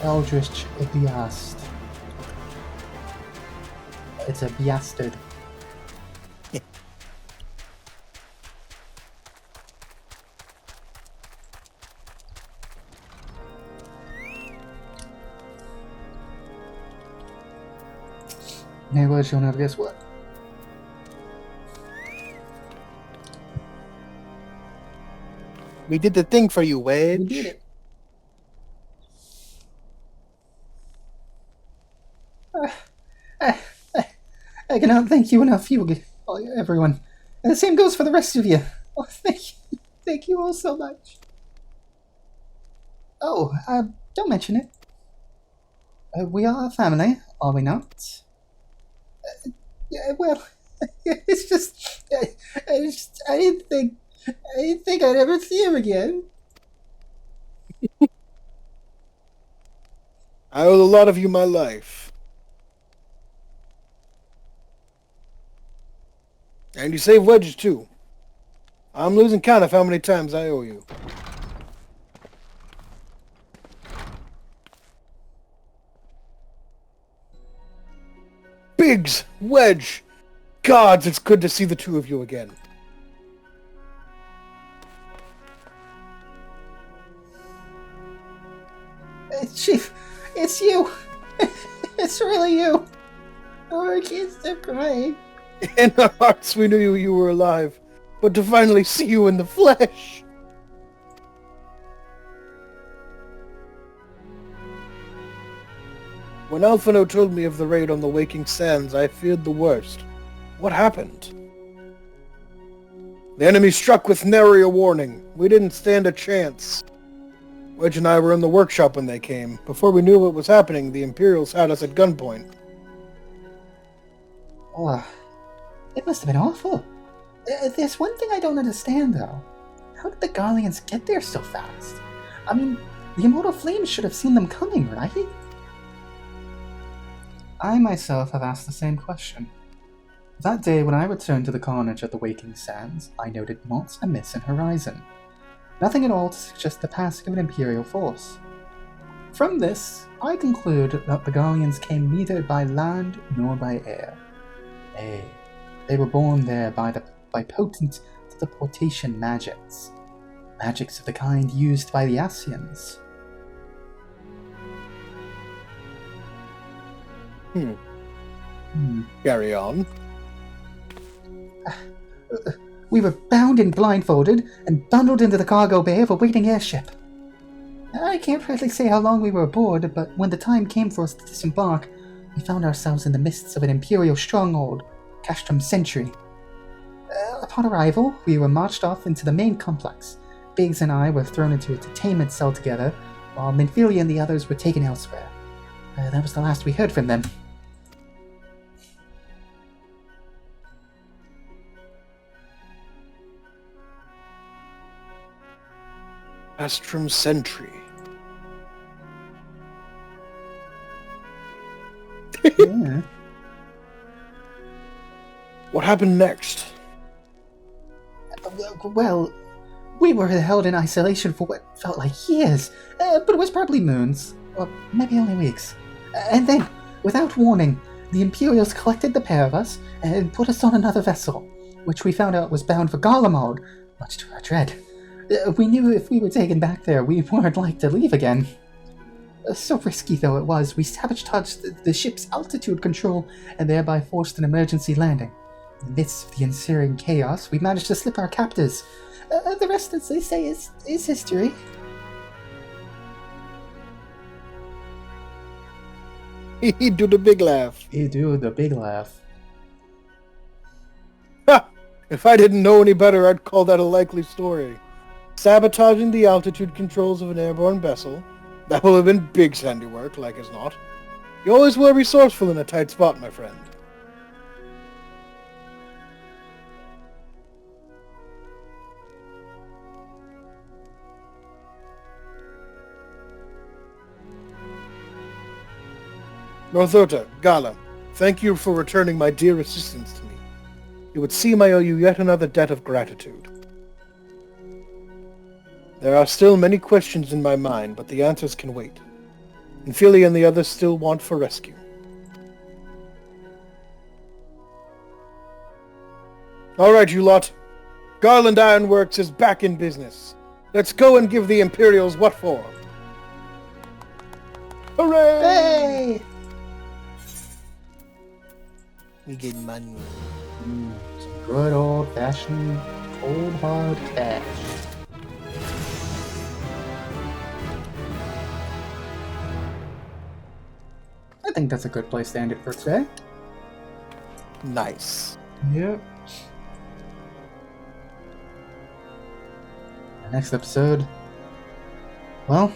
Eldritch Beast. It's a bastard. Hey, well, you'll never guess what. We did the thing for you, Wedge. We did it. I cannot thank you enough, everyone. And the same goes for the rest of you. Oh, thank you all so much. Oh, don't mention it. We are a family, are we not? Yeah, well, it's just, I didn't think I'd ever see him again. I owe a lot of you my life. And you saved Wedge, too. I'm losing count of how many times I owe you. Biggs! Wedge! Gods, it's good to see the two of you again. Chief, it's you. It's really you. Oh, I can't stop crying. In our hearts we knew you were alive, but to finally see you in the flesh! When Alphino told me of the raid on the Waking Sands, I feared the worst. What happened? The enemy struck with nary a warning. We didn't stand a chance. Wedge and I were in the workshop when they came. Before we knew what was happening, the Imperials had us at gunpoint. Oh, it must have been awful. There's one thing I don't understand, though. How did the Garleans get there so fast? I mean, the Immortal Flames should have seen them coming, right? I myself have asked the same question. That day when I returned to the carnage at the Waking Sands, I noted not a miss in horizon. Nothing at all to suggest the passing of an Imperial force. From this, I conclude that the Garleans came neither by land nor by air. Nay, they were born there by potent teleportation magics. Magics of the kind used by the Asians. Carry on. We were bound and blindfolded and bundled into the cargo bay of a waiting airship. I can't really say how long we were aboard, but when the time came for us to disembark, we found ourselves in the midst of an Imperial stronghold, Castrum Sentry. Upon arrival, we were marched off into the main complex. Biggs and I were thrown into a detainment cell together, while Minfilia and the others were taken elsewhere. That was the last we heard from them. Castrum Sentry. Yeah. What happened next? Well, we were held in isolation for what felt like years, but it was probably moons, or maybe only weeks. And then, without warning, the Imperials collected the pair of us and put us on another vessel, which we found out was bound for Garlemald, much to our dread. We knew if we were taken back there, we weren't like to leave again. So risky though it was, we sabotaged the ship's altitude control and thereby forced an emergency landing. In the midst of the ensuing chaos, we managed to slip our captors. The rest, as they say, is history. He do the big laugh. You do the big laugh. Ha! If I didn't know any better, I'd call that a likely story. Sabotaging the altitude controls of an airborne vessel. That will have been Big's handiwork, like as not. You always were resourceful in a tight spot, my friend. Northota, Gala, thank you for returning my dear assistance to me. It would seem I owe you yet another debt of gratitude. There are still many questions in my mind, but the answers can wait. Ophelia and the others still want for rescue. Alright, you lot. Garland Ironworks is back in business. Let's go and give the Imperials what for. Hooray! Hey! We get money. Some good old-fashioned, cold hard cash. I think that's a good place to end it for today. Nice. Yep. The next episode, well,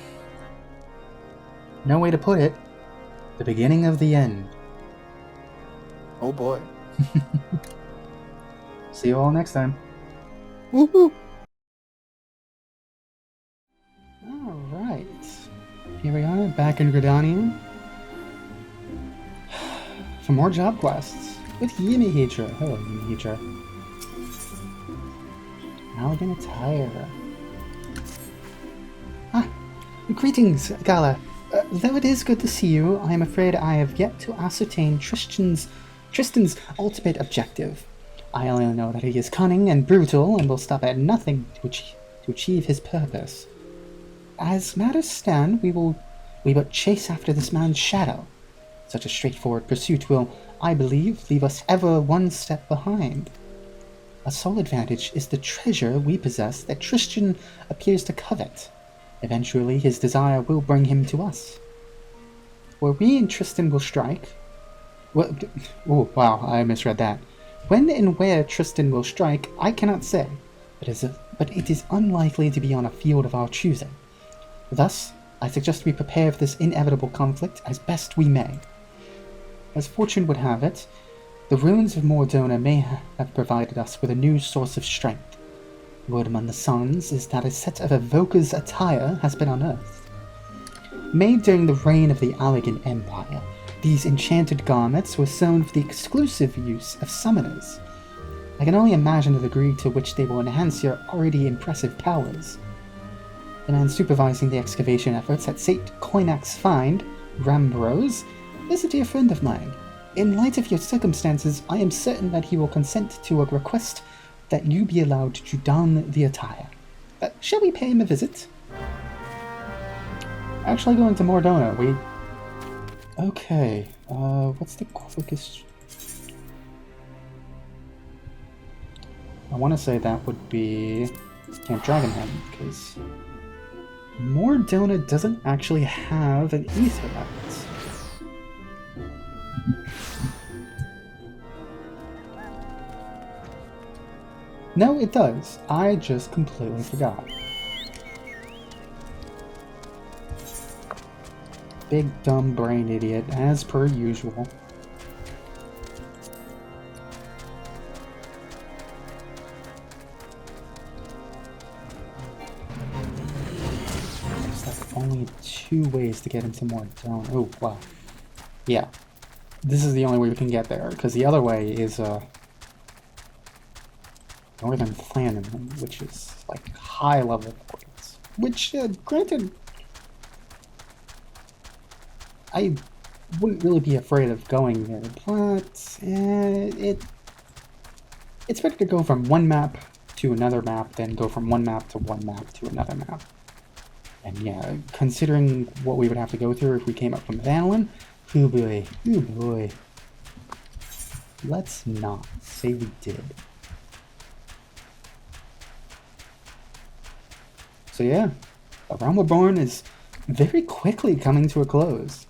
no way to put it, the beginning of the end. Oh boy. See you all next time. Woohoo! Alright. Here we are, back in Gridania. For more job quests with Yimihitra. Hello, Yimihitra. Elegant attire. Greetings, Gala. Though it is good to see you, I am afraid I have yet to ascertain Tristan's ultimate objective. I only know that he is cunning and brutal and will stop at nothing to achieve his purpose. As matters stand, we but chase after this man's shadow. Such a straightforward pursuit will, I believe, leave us ever one step behind. Our sole advantage is the treasure we possess that Tristan appears to covet. Eventually, his desire will bring him to us. Where we and Tristan will strike... Oh, wow, I misread that. When and where Tristan will strike, I cannot say, but it is unlikely to be on a field of our choosing. Thus, I suggest we prepare for this inevitable conflict as best we may. As fortune would have it, the ruins of Mordona may have provided us with a new source of strength. Word among the Suns is that a set of evoker's attire has been unearthed. Made during the reign of the Allegan Empire, these enchanted garments were sewn for the exclusive use of summoners. I can only imagine the degree to which they will enhance your already impressive powers. The man supervising the excavation efforts at St. Koinak's find, Rambrose, is a dear friend of mine. In light of your circumstances, I am certain that he will consent to a request that you be allowed to don the attire. Shall we pay him a visit? Actually going to Mordona, Okay, what's the quickest... I want to say that would be Camp Dragonhead, because Mordona doesn't actually have an ether left. No, it does. I just completely forgot. Big dumb brain idiot, as per usual. There's like only 2 ways to get into Mordona. Oh, wow. Yeah. This is the only way we can get there, because the other way is, Northern Flannan, which is like high level points. Which, granted, I wouldn't really be afraid of going there, but it's better to go from one map to another map than go from one map to one map to another map. And yeah, considering what we would have to go through if we came up from Vanillin, oh boy. Let's not say we did. So yeah, A Realm Reborn is very quickly coming to a close.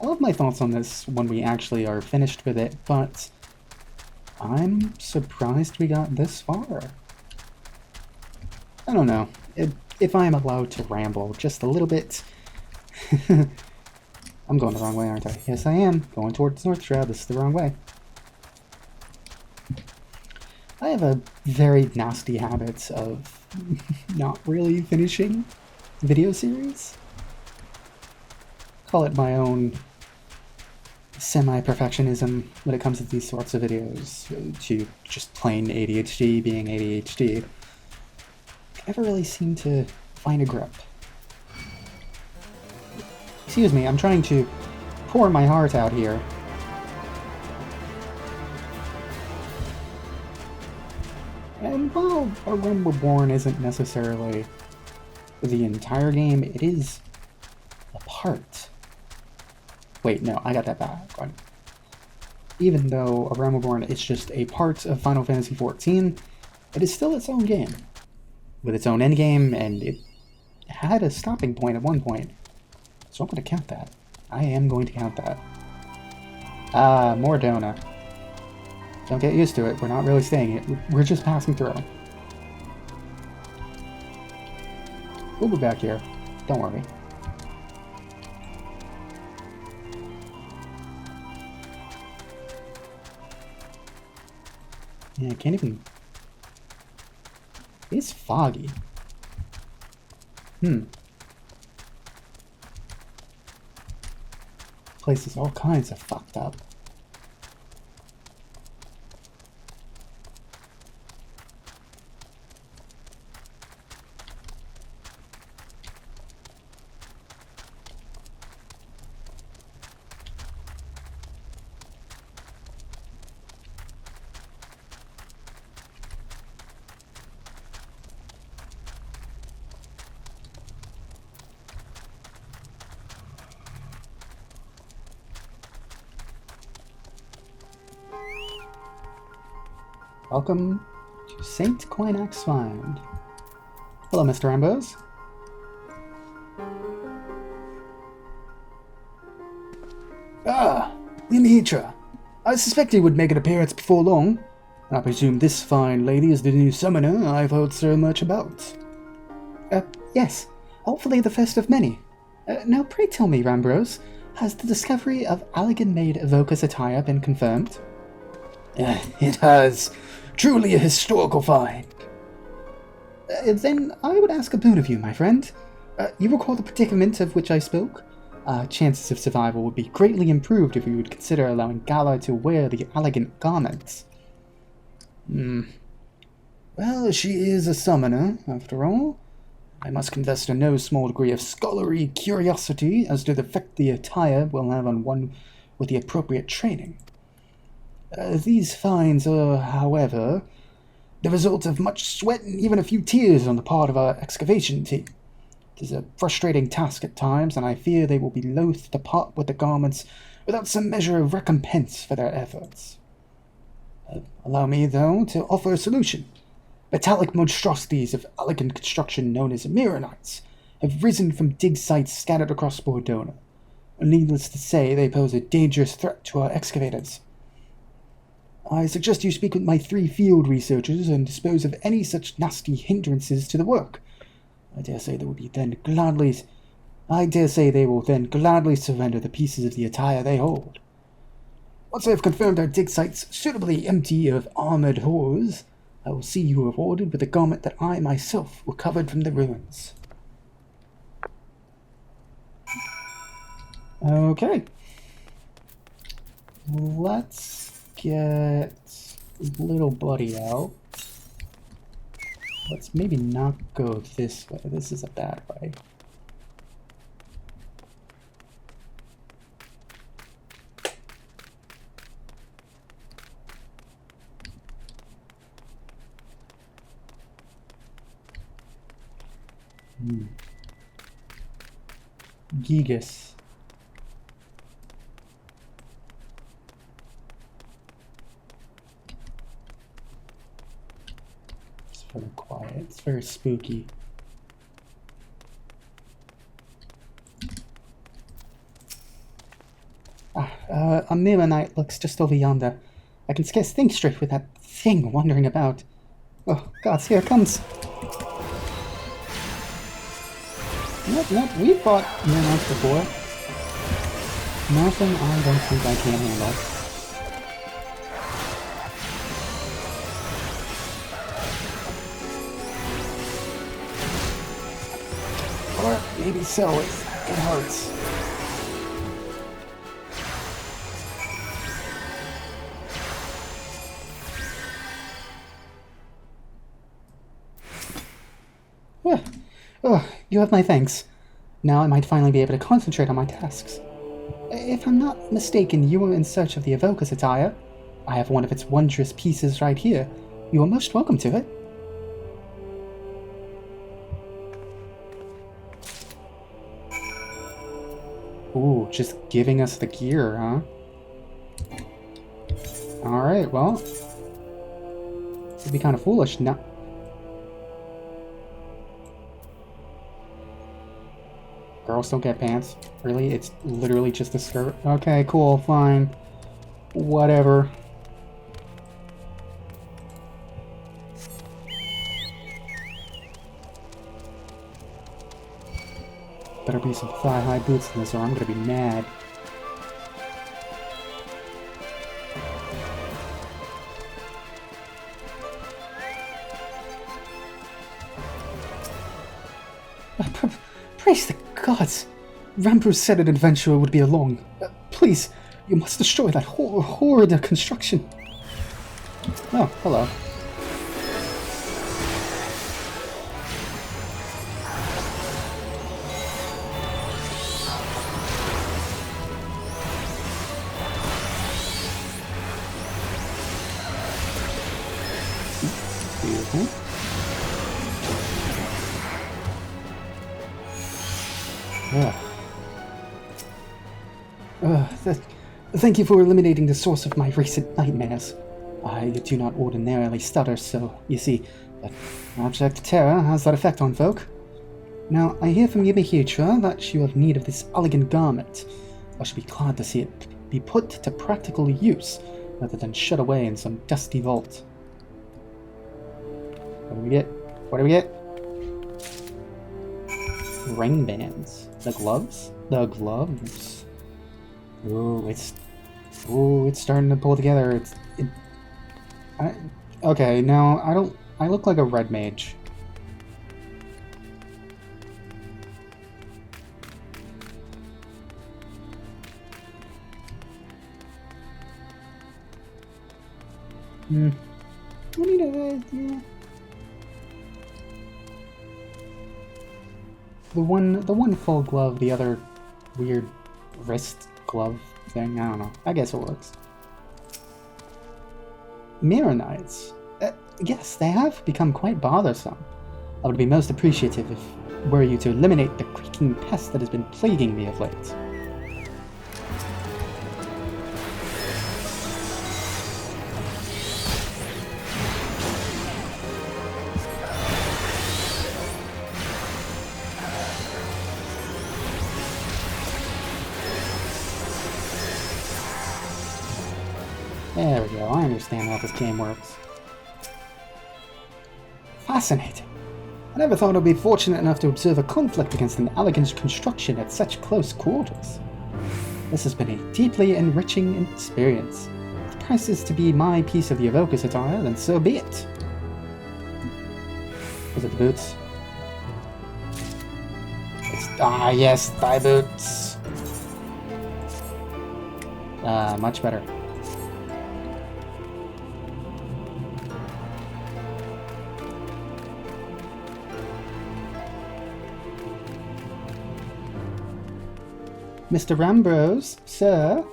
I'll have my thoughts on this when we actually are finished with it, but I'm surprised we got this far. I don't know, if I am allowed to ramble just a little bit. I'm going the wrong way, aren't I? Yes, I am. Going towards North Shroud. This is the wrong way. I have a very nasty habit of not really finishing video series. Call it my own semi-perfectionism when it comes to these sorts of videos, to just plain ADHD being ADHD, I never really seem to find a grip. Excuse me, I'm trying to pour my heart out here. And while A Realm Reborn isn't necessarily the entire game, it is a part. Wait, no, I got that back. Even though A Realm Reborn is just a part of Final Fantasy XIV, it is still its own game, with its own endgame, and it had a stopping point at one point. So I'm going to count that. I am going to count that. Ah, more Dona. Don't get used to it. We're not really staying it. We're just passing through. We'll be back here. Don't worry. Yeah, I can't even... It's foggy. Place is all kinds of fucked up. Welcome to St. Quinac's Find. Hello, Mr. Ambrose. Ah, Limitra. I suspect he would make an appearance before long. I presume this fine lady is the new summoner I've heard so much about. Yes. Hopefully the first of many. Now pray tell me, Rambrose, has the discovery of Allegan-made Evoker's attire been confirmed? It has. Truly a historical find. Then I would ask a boon of you, my friend. You recall the predicament of which I spoke? Chances of survival would be greatly improved if you would consider allowing Gala to wear the elegant garments. Well, she is a summoner, after all. I must confess to no small degree of scholarly curiosity as to the effect the attire will have on one with the appropriate training. These finds are, however, the result of much sweat and even a few tears on the part of our excavation team. It is a frustrating task at times, and I fear they will be loath to part with the garments without some measure of recompense for their efforts. Allow me, though, to offer a solution. Metallic monstrosities of elegant construction known as Mirrorites have risen from dig sites scattered across Bordona. Needless to say, they pose a dangerous threat to our excavators. I suggest you speak with my 3 field researchers and dispose of any such nasty hindrances to the work. I dare say they will then gladly surrender the pieces of the attire they hold. Once I have confirmed our dig sites suitably empty of armored horrors, I will see you rewarded with a garment that I myself recovered from the ruins. Okay. Let's get little buddy out. Let's maybe not go this way. This is a bad way. Gigas. It's very quiet. It's very spooky. A mirror knight looks just over yonder. I can scarce think straight with that thing wandering about. Oh, gods, here it comes. Nope, we've fought mirror knights before. Nothing I don't think I can handle. Or maybe so, it hurts. Oh, you have my thanks. Now I might finally be able to concentrate on my tasks. If I'm not mistaken, you were in search of the Evoker's attire. I have one of its wondrous pieces right here. You are most welcome to it. Ooh, just giving us the gear, huh? Alright, well. It'd be kind of foolish not. Girls don't get pants. Really? It's literally just a skirt? Okay, cool, fine. Whatever. Better be some thigh-high boots in this or I'm gonna be mad. Praise the gods! Rambo said an adventurer would be along. Please, you must destroy that horrid construction. Oh, hello. Beautiful. Thank you for eliminating the source of my recent nightmares. I do not ordinarily stutter, so, you see, that abject terror has that effect on folk. Now, I hear from Yumihitra that you have need of this elegant garment. I should be glad to see it be put to practical use, rather than shut away in some dusty vault. What do we get? What do we get? Ring bands. The gloves? The gloves. Ooh, it's starting to pull together. Okay, now I look like a red mage. I mean, yeah. The one full glove, the other weird wrist glove thing. I don't know. I guess it works. Mirror Knights. Yes, they have become quite bothersome. I would be most appreciative if were you to eliminate the creaking pest that has been plaguing me of late. There we go, I understand how this game works. Fascinating. I never thought I'd be fortunate enough to observe a conflict against an elegant construction at such close quarters. This has been a deeply enriching experience. If the price is to be my piece of the Evoker's attire, then so be it. Is it the boots? Yes, thigh boots. Much better. Mr. Rambrose, sir?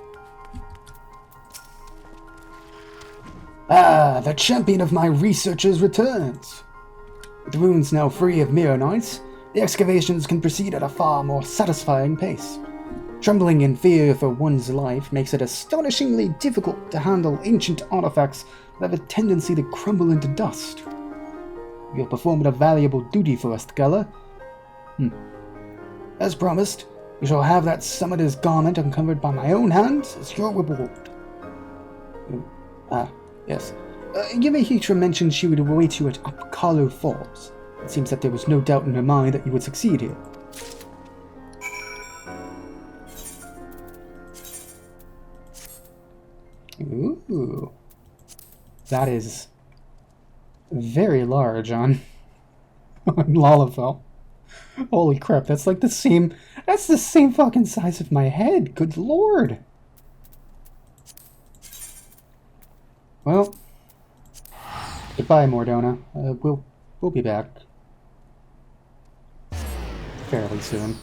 The champion of my researchers returns. With the ruins now free of Mirror Knights, the excavations can proceed at a far more satisfying pace. Trembling in fear for one's life makes it astonishingly difficult to handle ancient artifacts that have a tendency to crumble into dust. You have performed a valuable duty for us, Gullah. As promised, you shall have that summoner's garment uncovered by my own hands as your reward. Yes. Yumihitra mentioned she would await you at Apokalo Falls. It seems that there was no doubt in her mind that you would succeed here. Ooh. That is very large on Lalafell. Holy crap, that's like the same fucking size of my head. Good lord. Well, goodbye, Mordona. We'll be back. fairly soon.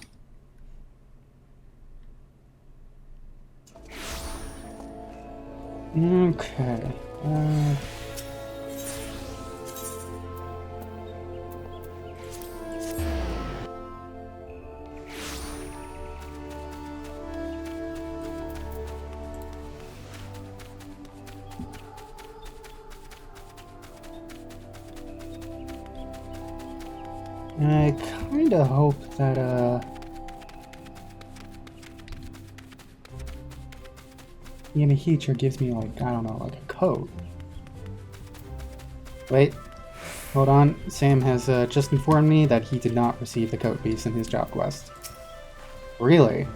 Okay. I kinda hope that, the teacher gives me, like, I don't know, like a code. Wait. Hold on. Sam has, just informed me that he did not receive the code piece in his job quest. Really?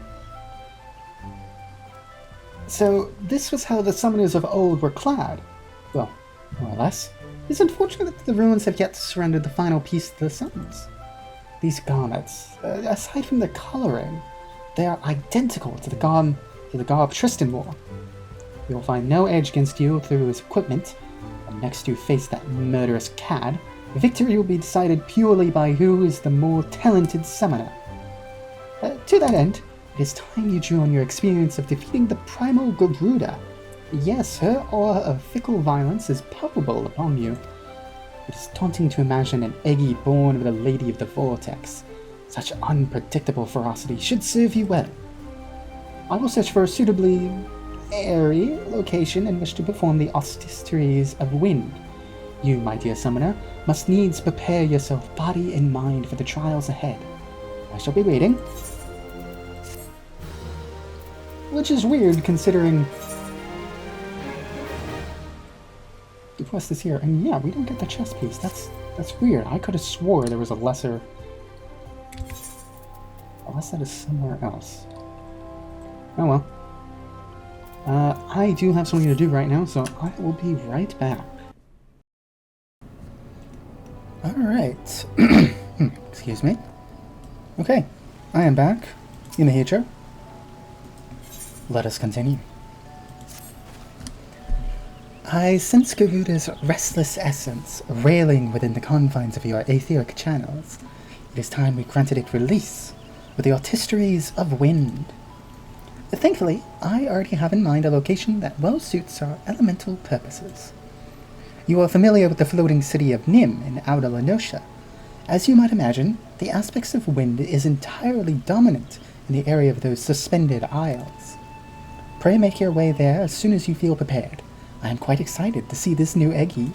So, this was how the summoners of old were clad. Well, more or less. It's unfortunate that the ruins have yet to surrender the final piece to the summons. These garments, aside from their coloring, they are identical to the garb Tristan wore. You will find no edge against you through his equipment, and next you face that murderous cad, victory will be decided purely by who is the more talented summoner. To that end, it is time you drew on your experience of defeating the primal Garuda. Yes, her aura of fickle violence is palpable upon you. It is daunting to imagine an Eggy born with a Lady of the Vortex. Such unpredictable ferocity should serve you well. I will search for a suitably airy location in which to perform the austerities of wind. You, my dear summoner, must needs prepare yourself body and mind for the trials ahead. I shall be waiting. Which is weird considering the quest is here, and yeah, we don't get the chest piece. That's weird. I could have swore there was a lesser. Unless that is somewhere else. Oh well. I do have something to do right now, so I will be right back. Alright. Excuse me. Okay, I am back in the hitcher. Let us continue. I sense Garuda's restless essence railing within the confines of your etheric channels. It is time we granted it release with the artistries of wind. Thankfully, I already have in mind a location that well suits our elemental purposes. You are familiar with the floating city of Nim in Outer Lenosha. As you might imagine, the aspects of wind is entirely dominant in the area of those suspended isles. Pray make your way there as soon as you feel prepared. I am quite excited to see this new Eggy.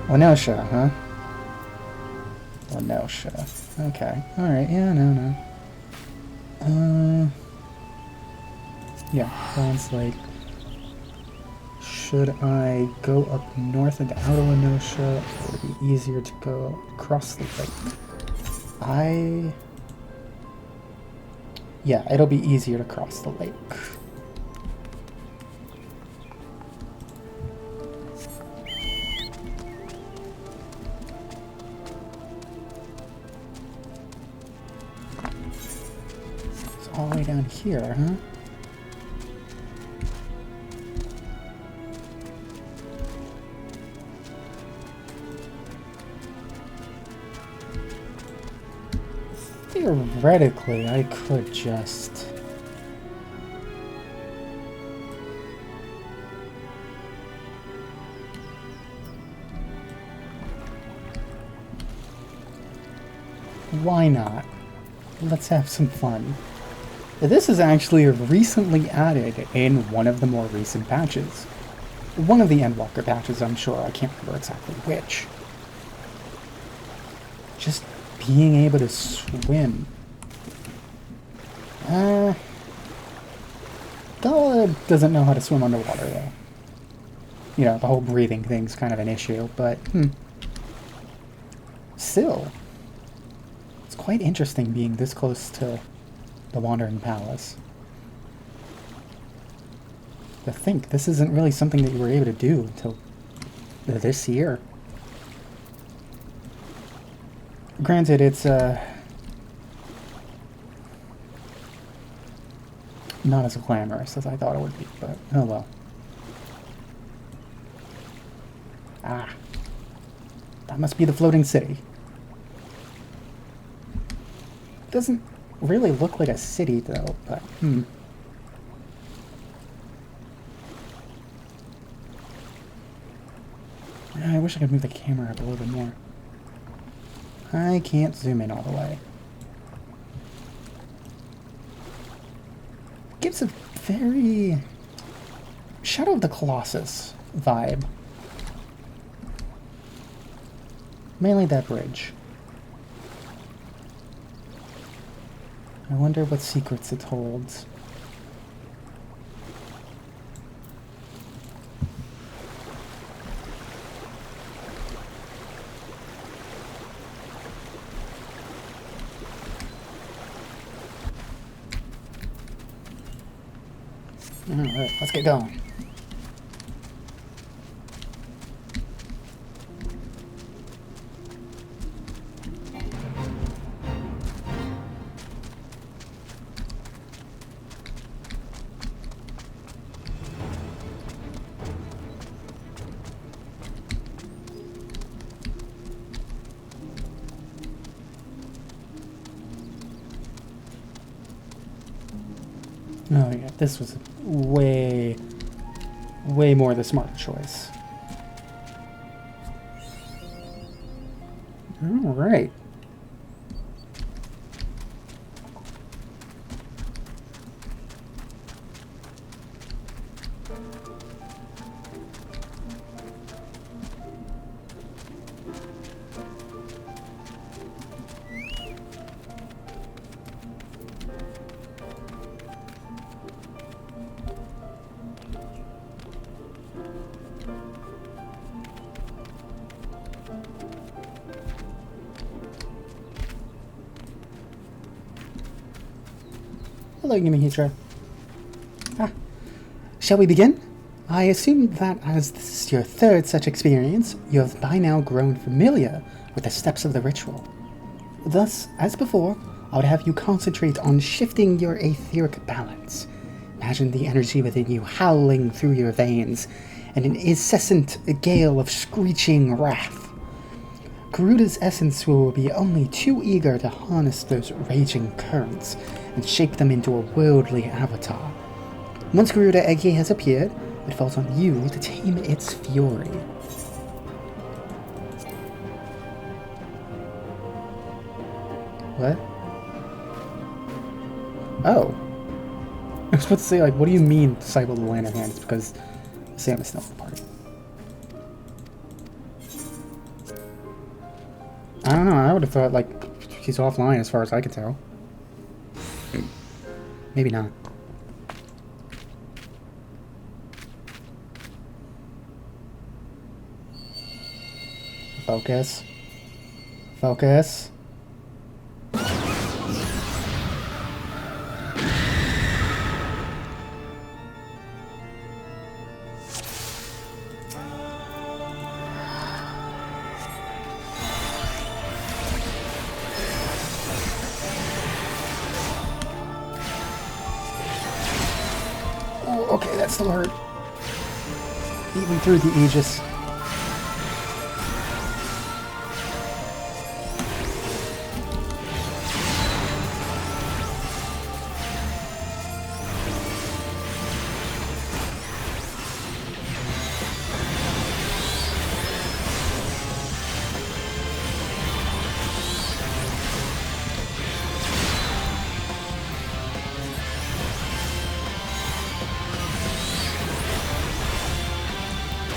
Lenosha, huh? Lenosha. Okay. Alright, yeah, no. Yeah, sounds like... Should I go up north into Outer Lenosha, or would it be easier to go across the lake? Yeah, it'll be easier to cross the lake. It's all the way down here, huh? Theoretically, I could just... Why not? Let's have some fun. This is actually recently added in one of the more recent patches. One of the Endwalker patches, I'm sure. I can't remember exactly which. Just being able to swim. Gala doesn't know how to swim underwater, though. You know, the whole breathing thing's kind of an issue, but, Still, it's quite interesting being this close to the Wandering Palace. To think, this isn't really something that you were able to do until this year. Granted, it's, not as glamorous as I thought it would be, but oh well. Ah. That must be the floating city. doesn't really look like a city, though, but, I wish I could move the camera up a little bit more. I can't zoom in all the way. Gives a very Shadow of the Colossus vibe. Mainly that bridge. I wonder what secrets it holds. Alright, let's get going. Oh yeah, this was way more the smart choice. All right. Hello, Yumihitra. Shall we begin? I assume that as this is your third such experience, you have by now grown familiar with the steps of the ritual. Thus, as before, I would have you concentrate on shifting your etheric balance. Imagine the energy within you howling through your veins, and an incessant gale of screeching wrath. Garuda's essence will be only too eager to harness those raging currents and shape them into a worldly avatar. Once Garuda Egi has appeared, it falls on you to tame its fury. What? Oh. I was about to say, like, what do you mean, disciple of the Lantern Hands? Because Sam is still in the party. I don't know, I would have thought, like, he's offline as far as I can tell. Maybe not. Focus. Focus. Okay, that still hurt. Even through the Aegis.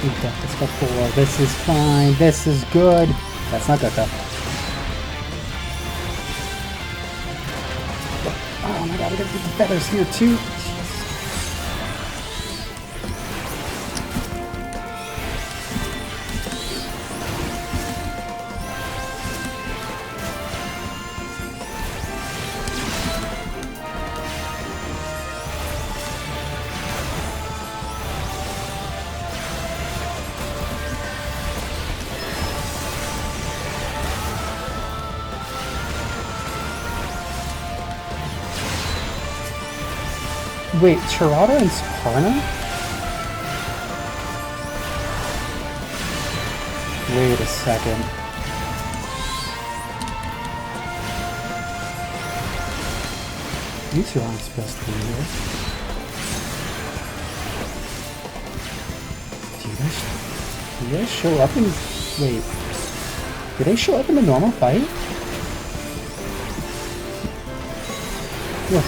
We've got this before. This is fine. This is good. That's not good though. Oh my god, we gotta get the feathers here too. Wait, Charada and Sparna? Wait a second. You two aren't supposed to be here. Do you guys show up in... Wait. Do they show up in the normal fight? Look,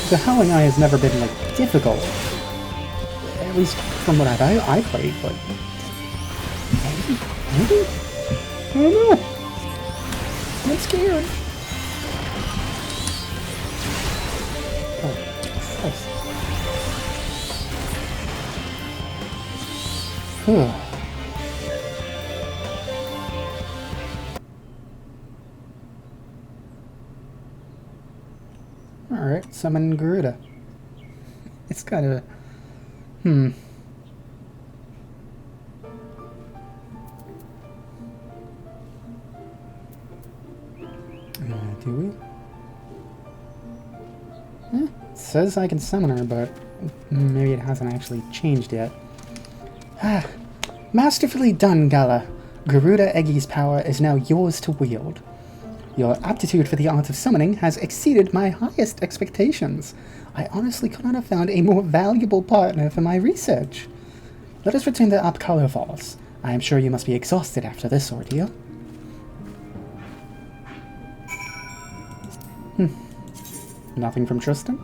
the Howling Eye has never been, like, difficult. At least from what I played, but... Maybe? I don't know. I'm scared. Oh, Christ. Alright, summon Garuda. It's kind of... Do we? It says I can summon her, but maybe it hasn't actually changed yet. Ah, masterfully done, Gala. Garuda Eggi's power is now yours to wield. Your aptitude for the art of summoning has exceeded my highest expectations. I honestly could not have found a more valuable partner for my research. Let us return to Apkalo Falls. I am sure you must be exhausted after this ordeal. Nothing from Tristan?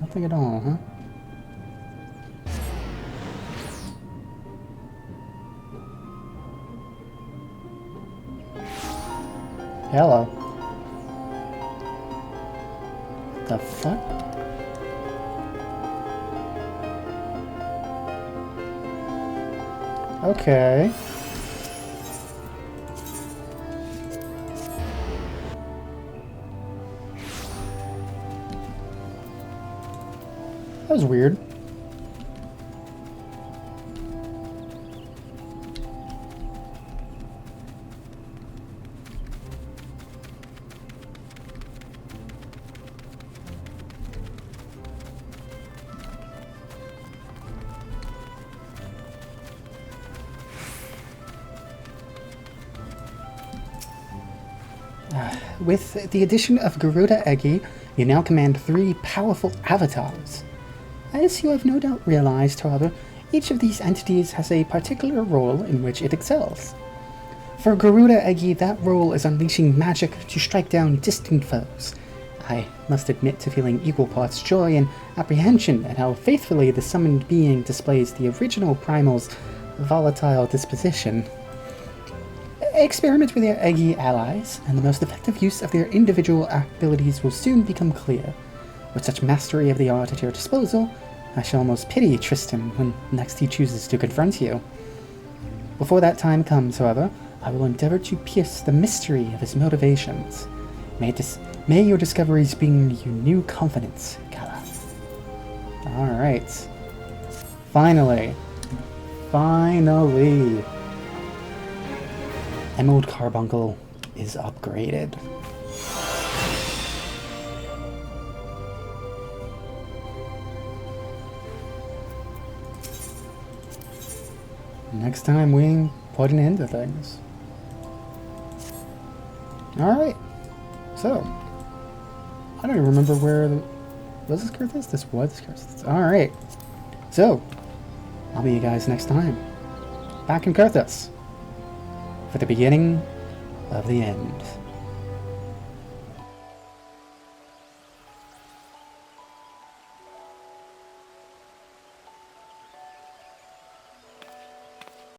Nothing at all, huh? Hello. The fuck? Okay. That was weird. With the addition of Garuda Eggi, you now command 3 powerful avatars. As you have no doubt realized, however, each of these entities has a particular role in which it excels. For Garuda Eggi, that role is unleashing magic to strike down distant foes. I must admit to feeling equal parts joy and apprehension at how faithfully the summoned being displays the original primal's volatile disposition. Experiment with your Eggi allies, and the most effective use of their individual abilities will soon become clear. With such mastery of the art at your disposal, I shall almost pity Tristan when next he chooses to confront you. Before that time comes, however, I will endeavor to pierce the mystery of his motivations. May your discoveries bring you new confidence, Gala. Alright. Finally. Emerald Carbuncle is upgraded. Next time we put an end to things. Alright. So. I don't even remember where the... Was this Kurthus? This was Kurthus. Alright. So. I'll meet you guys next time. Back in Kurthus. For the beginning of the end.